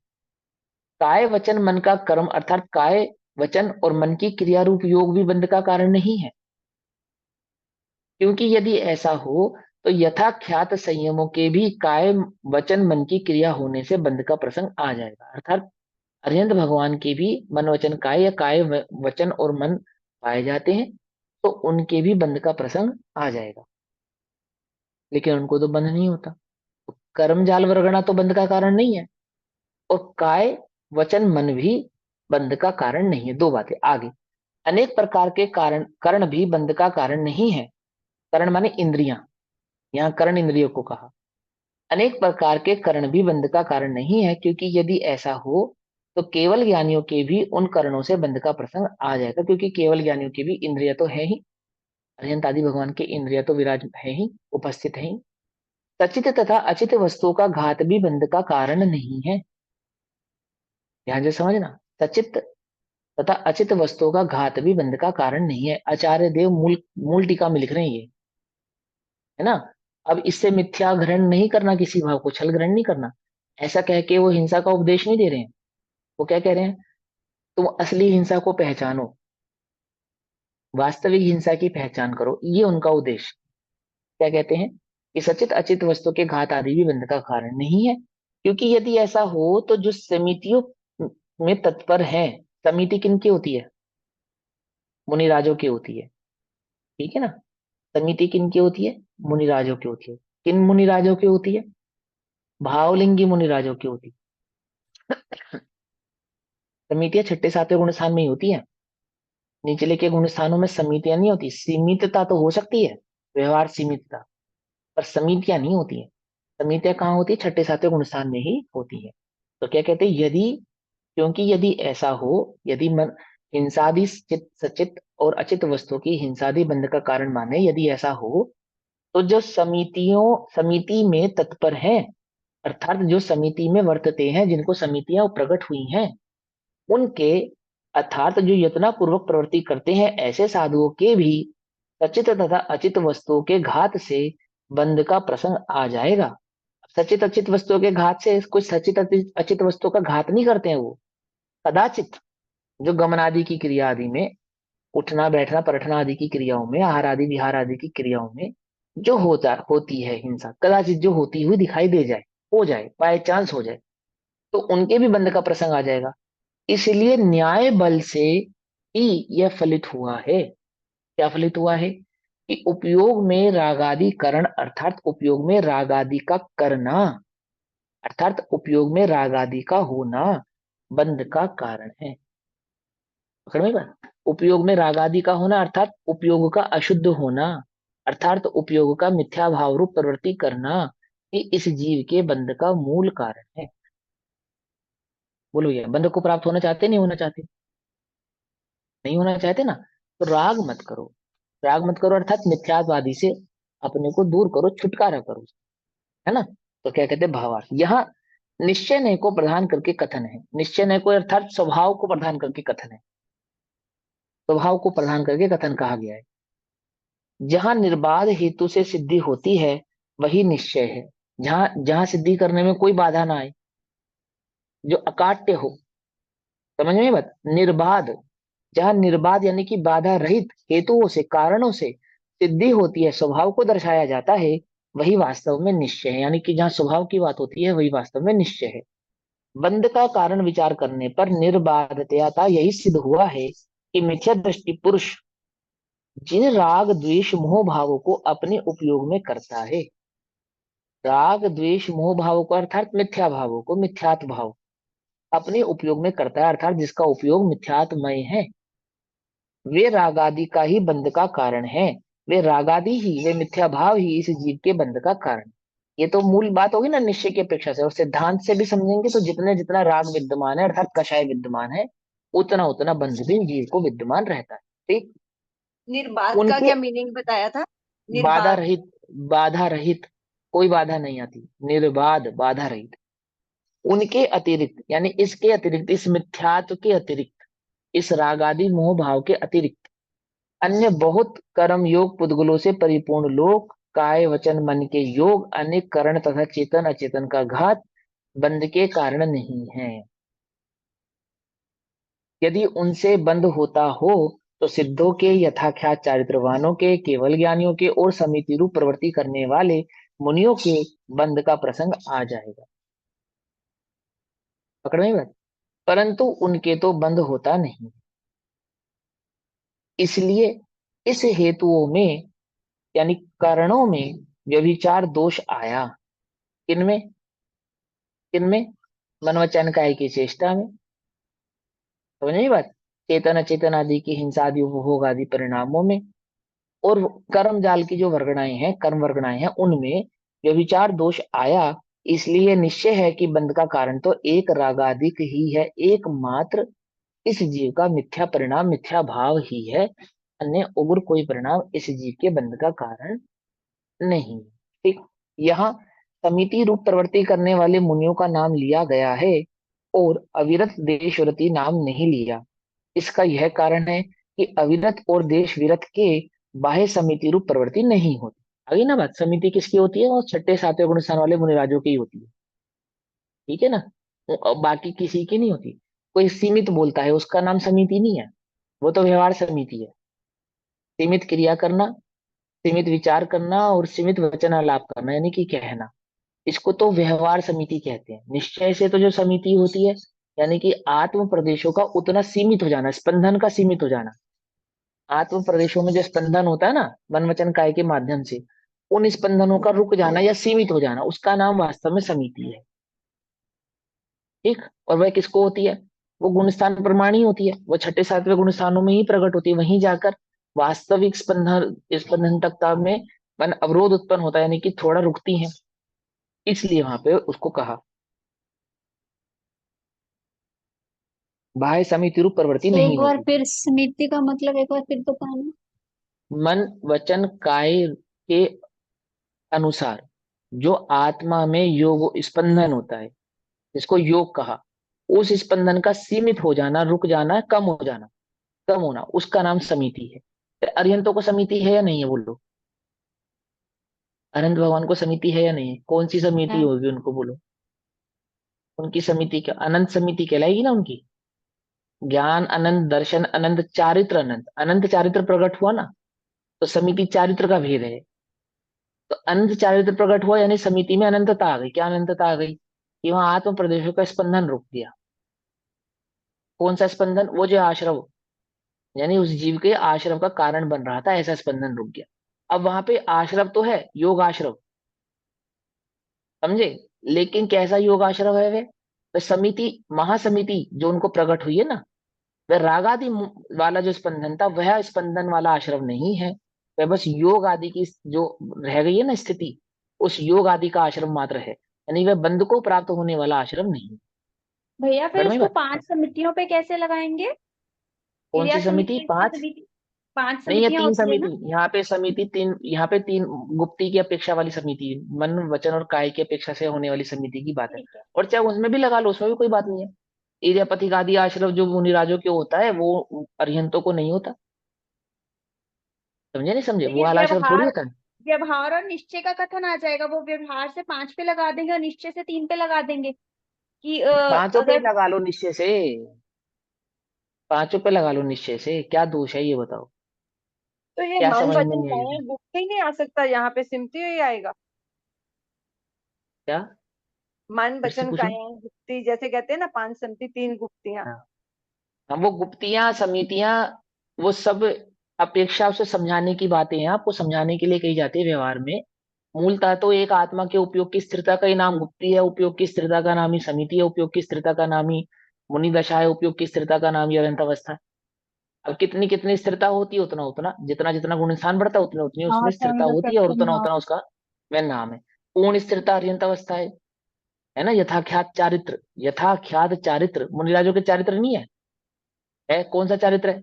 काय वचन मन का कर्म, अर्थात काय वचन और मन की क्रिया रूप योग भी बंध का कारण नहीं है। क्योंकि यदि ऐसा हो तो यथाख्यात संयमों के भी काय वचन मन की क्रिया होने से बंध का प्रसंग आ जाएगा। अर्थात अरिहंत भगवान के भी मन वचन काय या काय वचन और मन पाए जाते हैं तो उनके भी बंध का प्रसंग आ जाएगा, लेकिन उनको तो बंध नहीं होता। तो कर्म जाल वर्गणा तो बंध का कारण नहीं है, और काय वचन मन भी बंध का कारण नहीं है। दो बातें आगे। अनेक प्रकार के कारण कर्ण भी बंध का कारण नहीं है। कर्ण माने इंद्रियां, यहाँ कर्ण इंद्रियों को कहा। अनेक प्रकार के कर्ण भी बंध का कारण नहीं है, क्योंकि यदि ऐसा हो तो केवल ज्ञानियों के भी उन कर्णों से बंध का प्रसंग आ जाएगा, क्योंकि केवल ज्ञानियों की भी इंद्रिया तो है ही, अनंत आदि भगवान के इंद्रिया तो विराज है ही, उपस्थित है ही। सचित तथा अचित वस्तुओं का घात भी बंध का कारण नहीं है। ध्यान से समझना, सचित तथा अचित वस्तुओं का घात भी बंध का कारण नहीं है। आचार्य देव मूल मूल टीका में लिख रहे हैं ये, है ना। अब इससे मिथ्या ग्रहण नहीं करना, किसी भाव को छल ग्रहण नहीं करना। ऐसा कह के वो हिंसा का उपदेश नहीं दे रहे हैं। वो क्या कह रहे हैं, तुम असली हिंसा को पहचानो, वास्तविक हिंसा की पहचान करो, ये उनका उद्देश्य। क्या कहते हैं कि सचित अचित वस्तु के घात आदि भी बंध का कारण नहीं है, क्योंकि यदि ऐसा हो तो जो समितियों में तत्पर है, समिति किनकी होती है, मुनिराजों की होती है, ठीक है ना। समिति किनकी होती है, मुनिराजों की होती है। किन मुनिराजों की होती है, भावलिंगी मुनिराजों की होती है। समितियां छठे सातवें गुण स्थान में ही होती है, निचले के गुण स्थानों में समितियां नहीं होती। सीमितता तो हो सकती है, व्यवहार सीमितता, पर समितियां नहीं होती है। समितियां कहाँ होती है, छठे सातवें गुण स्थान में ही होती है। तो क्या कहते हैं, यदि, क्योंकि यदि ऐसा हो, यदि मन हिंसादि सचित और अचित वस्तु की हिंसादि बंध का कारण माने, यदि ऐसा हो तो जो समिति में तत्पर हैं, अर्थात जो समिति में वर्तते हैं, जिनको समितियां प्रकट हुई हैं, उनके, अर्थात जो यत्ना पूर्वक प्रवृत्ति करते हैं, ऐसे साधुओं के भी सचित तथा अचित वस्तुओं के घात से बंध का प्रसंग आ जाएगा। सचित अचित वस्तुओं के घात से कोई सचित अचित वस्तुओं का घात नहीं करते हैं वो, कदाचित जो गमन आदि की क्रिया आदि में, उठना बैठना परठना आदि की क्रियाओं में, आहार आदि विहार आदि की क्रियाओं में जो होती है हिंसा, कदाचित जो होती हुई दिखाई दे जाए, हो जाए, बाय चांस हो जाए, तो उनके भी बंध का प्रसंग आ जाएगा। इसलिए न्याय बल से ही यह फलित हुआ है। क्या फलित हुआ है कि उपयोग में रागादि करण, अर्थात उपयोग में रागादि का करना, अर्थात उपयोग में रागादि का होना बंध का कारण है। पकड़ में बात? उपयोग में रागादि का होना अर्थात उपयोग का अशुद्ध होना, अर्थात उपयोग का मिथ्या भाव रूप प्रवृत्ति करना, ये इस जीव के बंध का मूल कारण है। बोलो, ये बंध को प्राप्त होना चाहते, नहीं होना चाहते, नहीं होना चाहते ना, तो राग मत करो। राग मत करो अर्थात मिथ्यावादी से अपने को दूर करो, छुटकारा करो, है ना। तो क्या कहते हैं भावार्थ, यहाँ निश्चय नय को प्रधान करके कथन है। निश्चय नय को अर्थात स्वभाव को प्रधान करके कथन है, स्वभाव को प्रधान करके कथन कहा गया है। जहां निर्बाध हेतु से सिद्धि होती है वही निश्चय है। जहां जहां सिद्धि करने में कोई बाधा ना आए, जो अकाट्य हो, समझ में बात, निर्बाध, जहां निर्बाध यानी कि बाधा रहित हेतुओं से, कारणों से सिद्धि होती है, स्वभाव को दर्शाया जाता है, वही वास्तव में निश्चय है। यानी कि जहां स्वभाव की बात होती है वही वास्तव में निश्चय है। बंध का कारण विचार करने पर निर्बाधता यही सिद्ध हुआ है कि मिथ्या दृष्टि पुरुष जिन राग द्वेष मोह भावों को अपने उपयोग में करता है, राग द्वेष मोह भावों को अर्थात मिथ्या भावों को, मिथ्यात्व भाव अपने उपयोग में करता है, अर्थात जिसका उपयोग मिथ्यात्मय है, वे रागादि का ही बंध का कारण है। वे रागादि ही, वे मिथ्या भाव ही इस जीव के बंध का कारण। ये तो मूल बात होगी ना निश्चय की अपेक्षा से, और सिद्धांत से भी समझेंगे तो जितने जितना राग विद्यमान है अर्थात कषाय विद्यमान है, उतना उतना बंध भी जीव को विद्यमान रहता है। ठीक। निर्बाध का उनके क्या मीनिंग बताया था? बाधा निर्बाध। रहित, बाधा रहित, कोई बाधा नहीं आती, निर्बाध बाधा रहित। उनके अतिरिक्त यानी इसके अतिरिक्त, इस मिथ्यात्व के अतिरिक्त, इस रागादि मोह भाव के अतिरिक्त अन्य बहुत कर्म योग पुद्गलों से परिपूर्ण लोग, काय वचन मन के योग, अनेक करण तथा चेतन अचेतन का घात बंध के कारण नहीं है। यदि उनसे बंध होता हो तो सिद्धों के, यथाख्यात चारित्रवानों के, केवल ज्ञानियों के और समिति रूप प्रवृत्ति करने वाले मुनियों के बंध का प्रसंग आ जाएगा। पकड़ में बात? परंतु उनके तो बंध होता नहीं। इसलिए इस हेतुओं में यानी कारणों में व्यभिचार दोष आया। किनमें? किनमें? मन वचन काया की चेष्टा में। समझ नहीं बात? चेतन अचेतन आदि की हिंसा आदि उपभोग आदि परिणामों में, और कर्म जाल की जो वर्गणाएं हैं, कर्म वर्गणाएं हैं, उनमें व्यभिचार दोष आया। इसलिए निश्चय है कि बंध का कारण तो एक रागाधिक ही है, एकमात्र इस जीव का मिथ्या परिणाम मिथ्या भाव ही है, अन्य उग्र कोई परिणाम इस जीव के बंध का कारण नहीं। ठीक। यहाँ समिति रूप प्रवृत्ति करने वाले मुनियों का नाम लिया गया है और अविरत देशव्रती नाम नहीं लिया। इसका यह कारण है कि अविरत और देश विरत के बाह्य समिति रूप प्रवृत्ति नहीं होती। आगे ना बात, समिति किसकी होती है? और छठे सातवें गुण स्थान वाले मुनिराजों की होती है। ठीक है ना? बाकी किसी की नहीं होती। कोई सीमित बोलता है उसका नाम समिति नहीं है, वो तो व्यवहार समिति है। सीमित क्रिया करना, सीमित विचार करना और सीमित वचनालाप करना यानी कि कहना, इसको तो व्यवहार समिति कहते हैं। निश्चय से तो जो समिति होती है यानी कि आत्म प्रदेशों का उतना सीमित हो जाना, स्पंदन का सीमित हो जाना। आत्म प्रदेशों में जो स्पंदन होता है ना मन वचन काय के माध्यम से, उन स्पंदनों का रुक जाना या सीमित हो जाना, उसका नाम वास्तव में समिति है। ठीक। और वह किसको होती है? वो गुणस्थान प्रमाणी होती है, वो छठे सातवें गुण स्थानों में ही प्रकट होती है। वहीं जाकर वास्तविक स्पंदन स्पंदन तकता में मन अवरोध उत्पन्न होता है, यानी कि थोड़ा रुकती है, इसलिए वहां पे उसको कहा बाह्य समिति रूप प्रवृत्ति नहीं एक बार होती। फिर समिति का मतलब एक बार फिर तो कहना। मन वचन काय के अनुसार जो आत्मा में योग स्पंदन होता है, जिसको योग कहा, उस स्पंदन का सीमित हो जाना, रुक जाना, कम हो जाना, कम होना, उसका नाम समिति है। तो अरिहंतों को समिति है या नहीं है? बोलो, अनंत भगवान को समिति है या नहीं है? कौन सी समिति है। होगी उनको? बोलो। उनकी समिति क्या अनंत समिति कहलाएगी ना उनकी? ज्ञान अनंत, दर्शन अनंत, चारित्र अनंत, अनंत चारित्र प्रकट हुआ ना, तो समिति चारित्र का भेद है। तो अनंत चारित्र प्रकट हुआ यानी समिति में अनंतता आ गई। क्या अनंतता आ गई? कि वहां आत्म प्रदेशों का स्पंदन रुक गया। कौन सा स्पंदन? वो जो आश्रव यानी उस जीव के आश्रम का कारण बन रहा था, ऐसा स्पंदन रुक गया। अब वहां पे आश्रव तो है, योग आश्रव, समझे? लेकिन कैसा योग आश्रव है वे? तो समिति, महासमिति जो उनको प्रकट हुई है ना, वह रागादि वाला जो स्पंदन था वह स्पंदन वाला आश्रव नहीं है। वह बस योग आदि की जो रह गई है ना स्थिति, उस योग आदि का आश्रम मात्र है, यानी वह बंध को प्राप्त होने वाला आश्रम नहीं। भैया फिर समझ में उसको बात? 5 समितियों पे कैसे लगाएंगे? कौन क्रिया सी समिति? समिति, इसकी 5? समिति 5 नहीं, ये समितियां 3 होती है समिति। ना। यहाँ पे समिति 3, यहाँ पे 3 गुप्ती की अपेक्षा वाली समिति है। मन वचन और काय की अपेक्षा से होने वाली समिति की बात है। ठीक है। और चाहे उसमें भी लगा लो, उसमें भी कोई बात नहीं है। इर्यापतिक आदि आश्रम जो मुनिराजों के होता है वो अरिहंतों को नहीं होता। समझे नहीं समझे? तो वो ये वाला आश्रम थोड़ी व्यवहार, होता है। व्यवहार और निश्चय का कथन आ जाएगा। वो व्यवहार से 5 पे लगा देंगे और निश्चय से 3 पे लगा देंगे कि पांचों पे ही अगर। लगा लो निश्चय से, पांचों पे लगा लो निश्चय से, क्या दोष है ये बताओ? तो ये क्या मन समझ में वचन नहीं काया आएगी? गुप्त ही नहीं आ सकता, यहाँ पे सिमती ही आएगा। क्या? मन फिर से वचन पूछो। काया गुप्ती जैसे कहते हैं ना, 5 सिमती 3 गुप्तियां। हाँ। हम वो गुप्तियां समितियां वो सब अपेक्षा से समझाने की बातें हैं, आपको समझाने के लिए कही जाती है व्यवहार में। मूलतः तो एक आत्मा के उपयोग की स्थिरता का ही नाम गुप्ती है, उपयोग की स्थिरता का नाम ही समिति है, उपयोग की स्थिरता का नाम ही मुनि दशा है, उपयोग की स्थिरता का नाम ही अनंत अवस्था है। अब कितनी कितनी स्थिरता होती है, उतना उतना जितना जितना गुण स्थान बढ़ता है उतनी उतनी हाँ उसमें स्थिरता संग होती है, और उतना सत्संग। उतना उसका वह नाम है। पूर्ण स्थिरता अर्यंत अवस्था है ना? यथाख्यात चारित्र, यथाख्यात चारित्र मुनिराजों के चारित्र नहीं है? है कौन सा चारित्र है?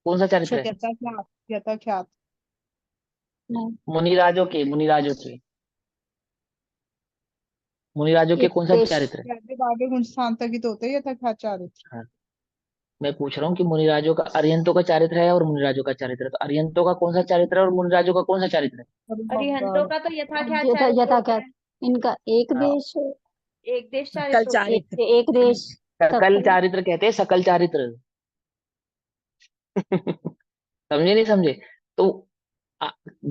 कौन सा चारित्र है? यथाख्यात, यथाख्यात। नहीं, मुनिराजों के मुनिराजों के एक कौन सा देश। चारित्र है? पहले आगे गुण स्थान तक ही तो होते हैं यथाख्यात चारित्र। हाँ, मैं पूछ रहा हूँ कि मुनिराजों का अरिहंतों का चारित्र है और मुनिराजों का चारित्र है, तो अरिहंतों का कौन सा चारित्र है और मुनिराजों का कौन सा चारित्र है? अरे अरिहंतों बाबा, का तो यथाख्यात चारित्र यथा होता है। इनका एक हाँ, देश, एक देश कल चारित्र होता है। चारित्र, एक देश सकल सकल। चारित्र कहते हैं, सकल चारित्र। समझे नहीं समझे? तो आ-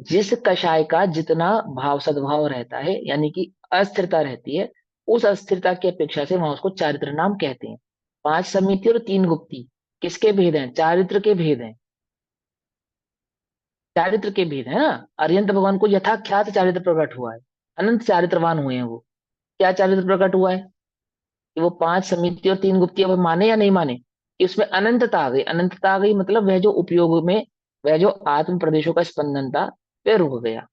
जिस कषाय का जितना भाव सद्भाव रहता है यानी कि अस्थिरता रहती है, उस अस्थिरता की अपेक्षा से वहां उसको चारित्र नाम कहते हैं। 5 समिति और 3 गुप्ती, किसके भेद हैं? चारित्र के भेद हैं, चारित्र के भेद है ना। अर्यंत भगवान को यथाख्यात चारित्र प्रकट हुआ है, अनंत चारित्रवान हुए हैं वो। क्या चारित्र प्रकट हुआ है? कि वो 5 समिति और 3 गुप्ती, अब माने या नहीं माने कि उसमें अनंतता आ गई। अनंतता आ गई मतलब वह जो उपयोग में, वह जो आत्म प्रदेशों का स्पंदन था वह रुक गया।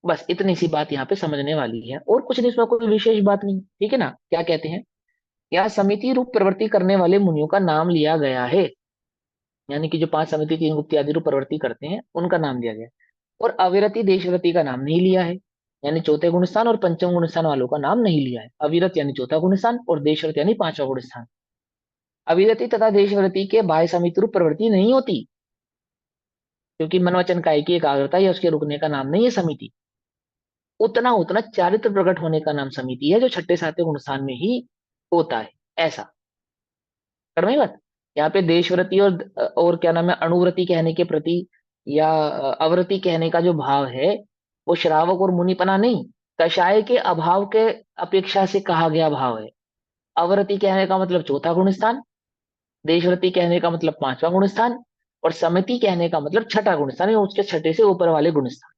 बस इतनी सी बात यहाँ पे समझने वाली है, और कुछ नहीं, इसमें कोई विशेष बात नहीं, ठीक है ना। क्या कहते हैं, यहाँ समिति रूप प्रवृत्ति करने वाले मुनियों का नाम लिया गया है, यानी कि जो 5 समिति 3 गुप्ती आदि रूप प्रवृत्ति करते हैं उनका नाम लिया गया है। और अविरति देशव्रति का नाम नहीं लिया है, यानी चौथे गुण स्थान और पंचम गुण स्थान वालों का नाम नहीं लिया है। अविरत यानी चौथा गुण स्थान और देशव्रत यानी 5वां गुण स्थान। अविरति तथा देशव्रति के बाह्य समिति रूप प्रवृत्ति नहीं होती, क्योंकि मन वचन काया की एकाग्रता या उसके रुकने का नाम नहीं है समिति। उतना उतना चारित्र प्रकट होने का नाम समिति है, जो छठे सातवें गुण स्थान में ही होता है। ऐसा करना ही बात। यहाँ पे देशव्रति और क्या नाम है, अणुव्रति कहने के प्रति या अवृति कहने का जो भाव है, वो श्रावक और मुनिपना नहीं, कषाय के अभाव के अपेक्षा से कहा गया भाव है। अवृति कहने का मतलब चौथा गुण स्थान, देशव्रति कहने का मतलब 5वां गुण स्थान, और समिति कहने का मतलब छठा गुण स्थान या उसके छठे से ऊपर वाले गुण स्थान।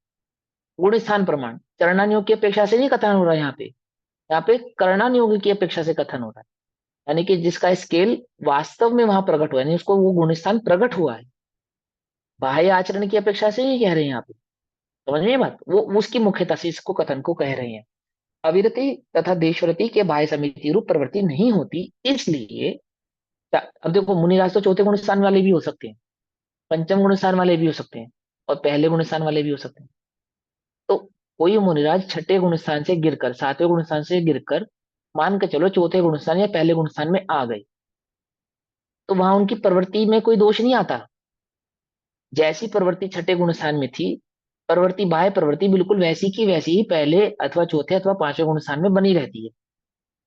गुण स्थान प्रमाण चरणानियोग की अपेक्षा से नहीं कथन हो रहा है यहाँ पे, यहाँ पे कर्णानियोग की अपेक्षा से कथन हो रहा है। यानी कि जिसका स्केल वास्तव में वहां प्रकट हुआ है, यानी उसको वो गुण स्थान प्रकट हुआ है, बाह्य आचरण की अपेक्षा से नहीं कह रहे हैं यहाँ पे। समझ में ये बात, वो उसकी मुख्यता से इसको कथन को कह रहे हैं। अविरति तथा देशव्रति के बाह्य समिति रूप प्रवृत्ति नहीं होती, इसलिए अब देखो मुनिराज तो चौथे गुण स्थान वाले भी हो सकते हैं, पंचम गुण स्थान वाले भी हो सकते हैं, और पहले गुण स्थान वाले भी हो सकते हैं। तो कोई मुनिराज छठे गुण स्थान से गिरकर, सातवें गुण स्थान से गिरकर मान के चलो चौथे गुण स्थान या पहले गुण स्थान में आ गए, तो वहां उनकी प्रवृत्ति में कोई दोष नहीं आता। जैसी प्रवृत्ति छठे गुण स्थान में थी, प्रवृत्ति बाह्य प्रवृत्ति बिल्कुल वैसी की वैसी ही पहले अथवा चौथे अथवा 5वें गुण स्थान में बनी रहती है,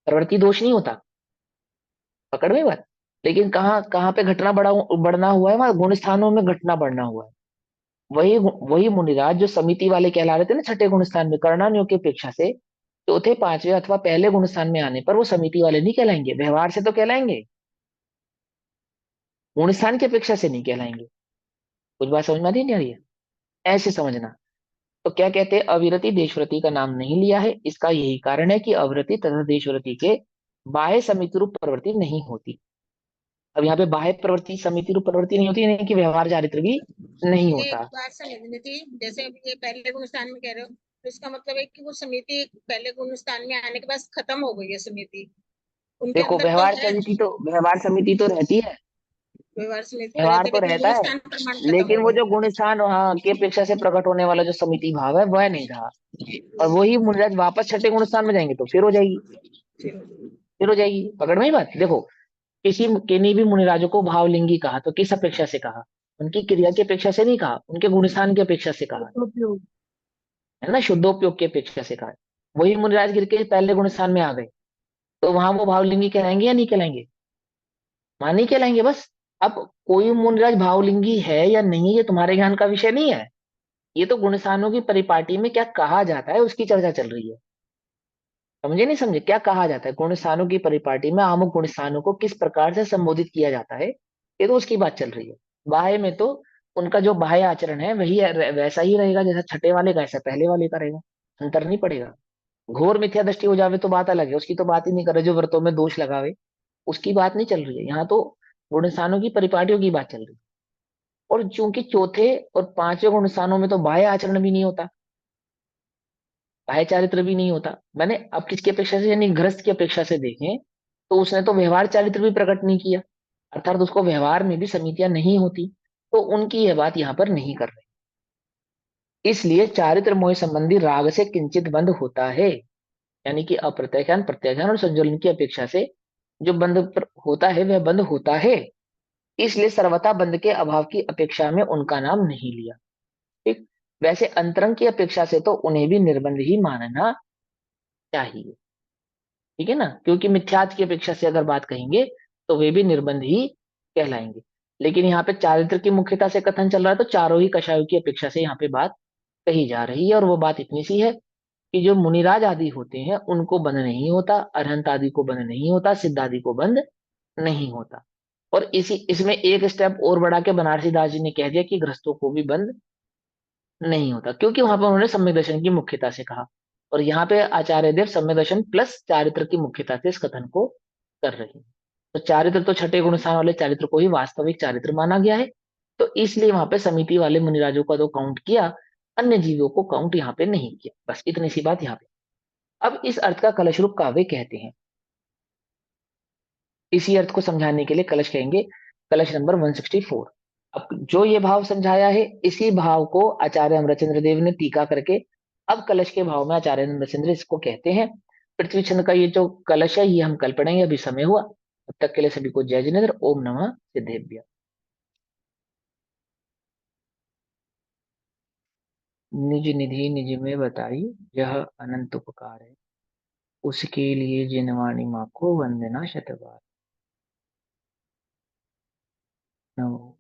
प्रवृत्ति दोष नहीं होता। पकड़ में बात। लेकिन कहाँ कहाँ पे घटना बढ़ना हुआ है, वहां गुण स्थानों में घटना बढ़ना हुआ है। वही वही मुनिराज जो समिति वाले कहला रहे थे ना छठे गुण स्थान में, कर्णानियों की अपेक्षा से चौथे 5वें अथवा पहले गुण स्थान में आने पर वो समिति वाले नहीं कहलाएंगे, व्यवहार से तो कहलाएंगे, गुण स्थान की अपेक्षा से नहीं कहलाएंगे। कुछ बात समझ में नहीं आ रही है? ऐसे समझना। तो क्या कहते हैं, अविरति देशव्रति का नाम नहीं लिया है, इसका यही कारण है कि अविरति तथा देशव्रति के बाह्य समिति रूप प्रवृत्ति नहीं होती। अब यहाँ पे बाह्य प्रवृत्ति समिति रूप प्रवृत्ति नहीं होती, यानी कि व्यवहार चारित्र भी नहीं ये एक होता। बात समझनी थी, जैसे अब ये पहले गुण स्थान में कह रहे हो, तो इसका मतलब है कि वो समिति पहले गुण स्थान में आने के बाद खत्म हो गई है समिति, उनके देखो अंदर तो है। व्यवहार समिति तो रहती है, व्यवहार समिति तो व्यवहार रहते, तो लेकिन रहता गुण है, स्थान प्रमाण खत्म लेकिन हो वो गए। जो गुण स्थान वहां की अपेक्षा से प्रकट होने वाला जो समिति भाव है वह नहीं रहा। और वही मुनिराज वापस छठे गुण स्थान में जाएंगे तो फिर हो जाएगी, फिर हो जाएगी। पकड़ में ही बात। देखो किन्हीं भी मुनिराजों को भावलिंगी कहा तो किस अपेक्षा से कहा, उनकी क्रिया की अपेक्षा से नहीं कहा, उनके गुण स्थान की अपेक्षा से कहा, उपयोग। है ना, शुद्धोपयोग की अपेक्षा से कहा। वही मुनिराज गिर के पहले गुण स्थान में आ गए, तो वहां वो भावलिंगी कहलाएंगे या नहीं कहलाएंगे? वहां नहीं कहलाएंगे बस। अब कोई मुनिराज भावलिंगी है या नहीं, ये तुम्हारे ज्ञान का विषय नहीं है, ये तो गुणस्थानों की परिपाटी में क्या कहा जाता है उसकी चर्चा चल रही है। समझे नहीं समझे, क्या कहा जाता है गुणस्थानों की परिपाटी में, अमुक गुणस्थानों को किस प्रकार से संबोधित किया जाता है, ये तो उसकी बात चल रही है। बाह्य में तो उनका जो बाह्य आचरण है वही वैसा ही रहेगा जैसा छठे वाले का, ऐसा पहले वाले का रहेगा, अंतर नहीं पड़ेगा। घोर मिथ्या दृष्टि हो जावे तो बात अलग है, उसकी तो बात ही नहीं कर रहे, जो व्रतों में दोष लगावे उसकी बात नहीं चल रही है, यहाँ तो गुणस्थानों की परिपाटियों की बात चल रही है। और चूंकि चौथे और 5वें गुणस्थानों में तो बाह्य आचरण भी नहीं होता, बाह्य चारित्र भी नहीं होता। मैंने अब किसकी अपेक्षा से, यानी गृहस्थ की अपेक्षा से देखें तो उसने तो व्यवहार चारित्र भी प्रकट नहीं किया, अर्थात उसको व्यवहार में भी समितियां नहीं होती, तो उनकी यह बात यहाँ पर नहीं कर रहे। इसलिए चारित्र मोह संबंधी राग से किंचित बंद होता है, यानी कि अप्रत्याख्यान प्रत्याख्यान और संज्वलन की अपेक्षा से जो होता है वह बंद होता है, इसलिए सर्वथा बंद के अभाव की अपेक्षा में उनका नाम नहीं लिया। ठीक। वैसे अंतरंग की अपेक्षा से तो उन्हें भी निर्बंध ही मानना चाहिए, ठीक है ना, क्योंकि मिथ्यात्व की अपेक्षा से अगर बात कहेंगे तो वे भी निर्बंध ही कहलाएंगे। लेकिन यहाँ पे चारित्र की मुख्यता से कथन चल रहा है, तो चारों ही कषायों की अपेक्षा से यहाँ पे बात कही जा रही है, और वो बात इतनी सी है कि जो मुनिराज आदि होते हैं उनको बंध नहीं होता, अरहंत आदि को बंध नहीं होता, सिद्ध आदि को बंध नहीं होता। और इसमें एक स्टेप और बढ़ा के बनारसी दास जी ने कह दिया कि गृहस्थों को भी बंद नहीं होता, क्योंकि वहां पर उन्होंने सम्यक दर्शन की मुख्यता से कहा। और यहाँ पे आचार्य देव सम्यक दर्शन प्लस चारित्र की मुख्यता से इस कथन को कर रहे हैं। तो चारित्र तो छठे गुण स्थान वाले चारित्र को ही वास्तविक चारित्र माना गया है, तो इसलिए वहां पे समिति वाले मुनिराजों का तो काउंट किया, अन्य जीवों को काउंट यहाँ पे नहीं किया। बस इतनी सी बात यहाँ पे। अब इस अर्थ का कलश रूप काव्य कहते हैं। इसी अर्थ को समझाने के लिए कलश कहेंगे, कलश नंबर 164। अब जो ये भाव समझाया है, इसी भाव को आचार्य अमरचंद्र देव ने टीका करके अब कलश के भाव में आचार्य अमरचंद्र इसको कहते हैं। पृथ्वी छंद का ये जो कलश है ये हम कल पढ़ेंगे, अभी समय हुआ। तब तक के लिए सभी को जय जिनेन्द्र। ओम नमः सिद्धेभ्य। निज निधि निज में बताई, यह अनंत उपकार है, उसके लिए जिनवाणी माँ को वंदना शतबार। नमो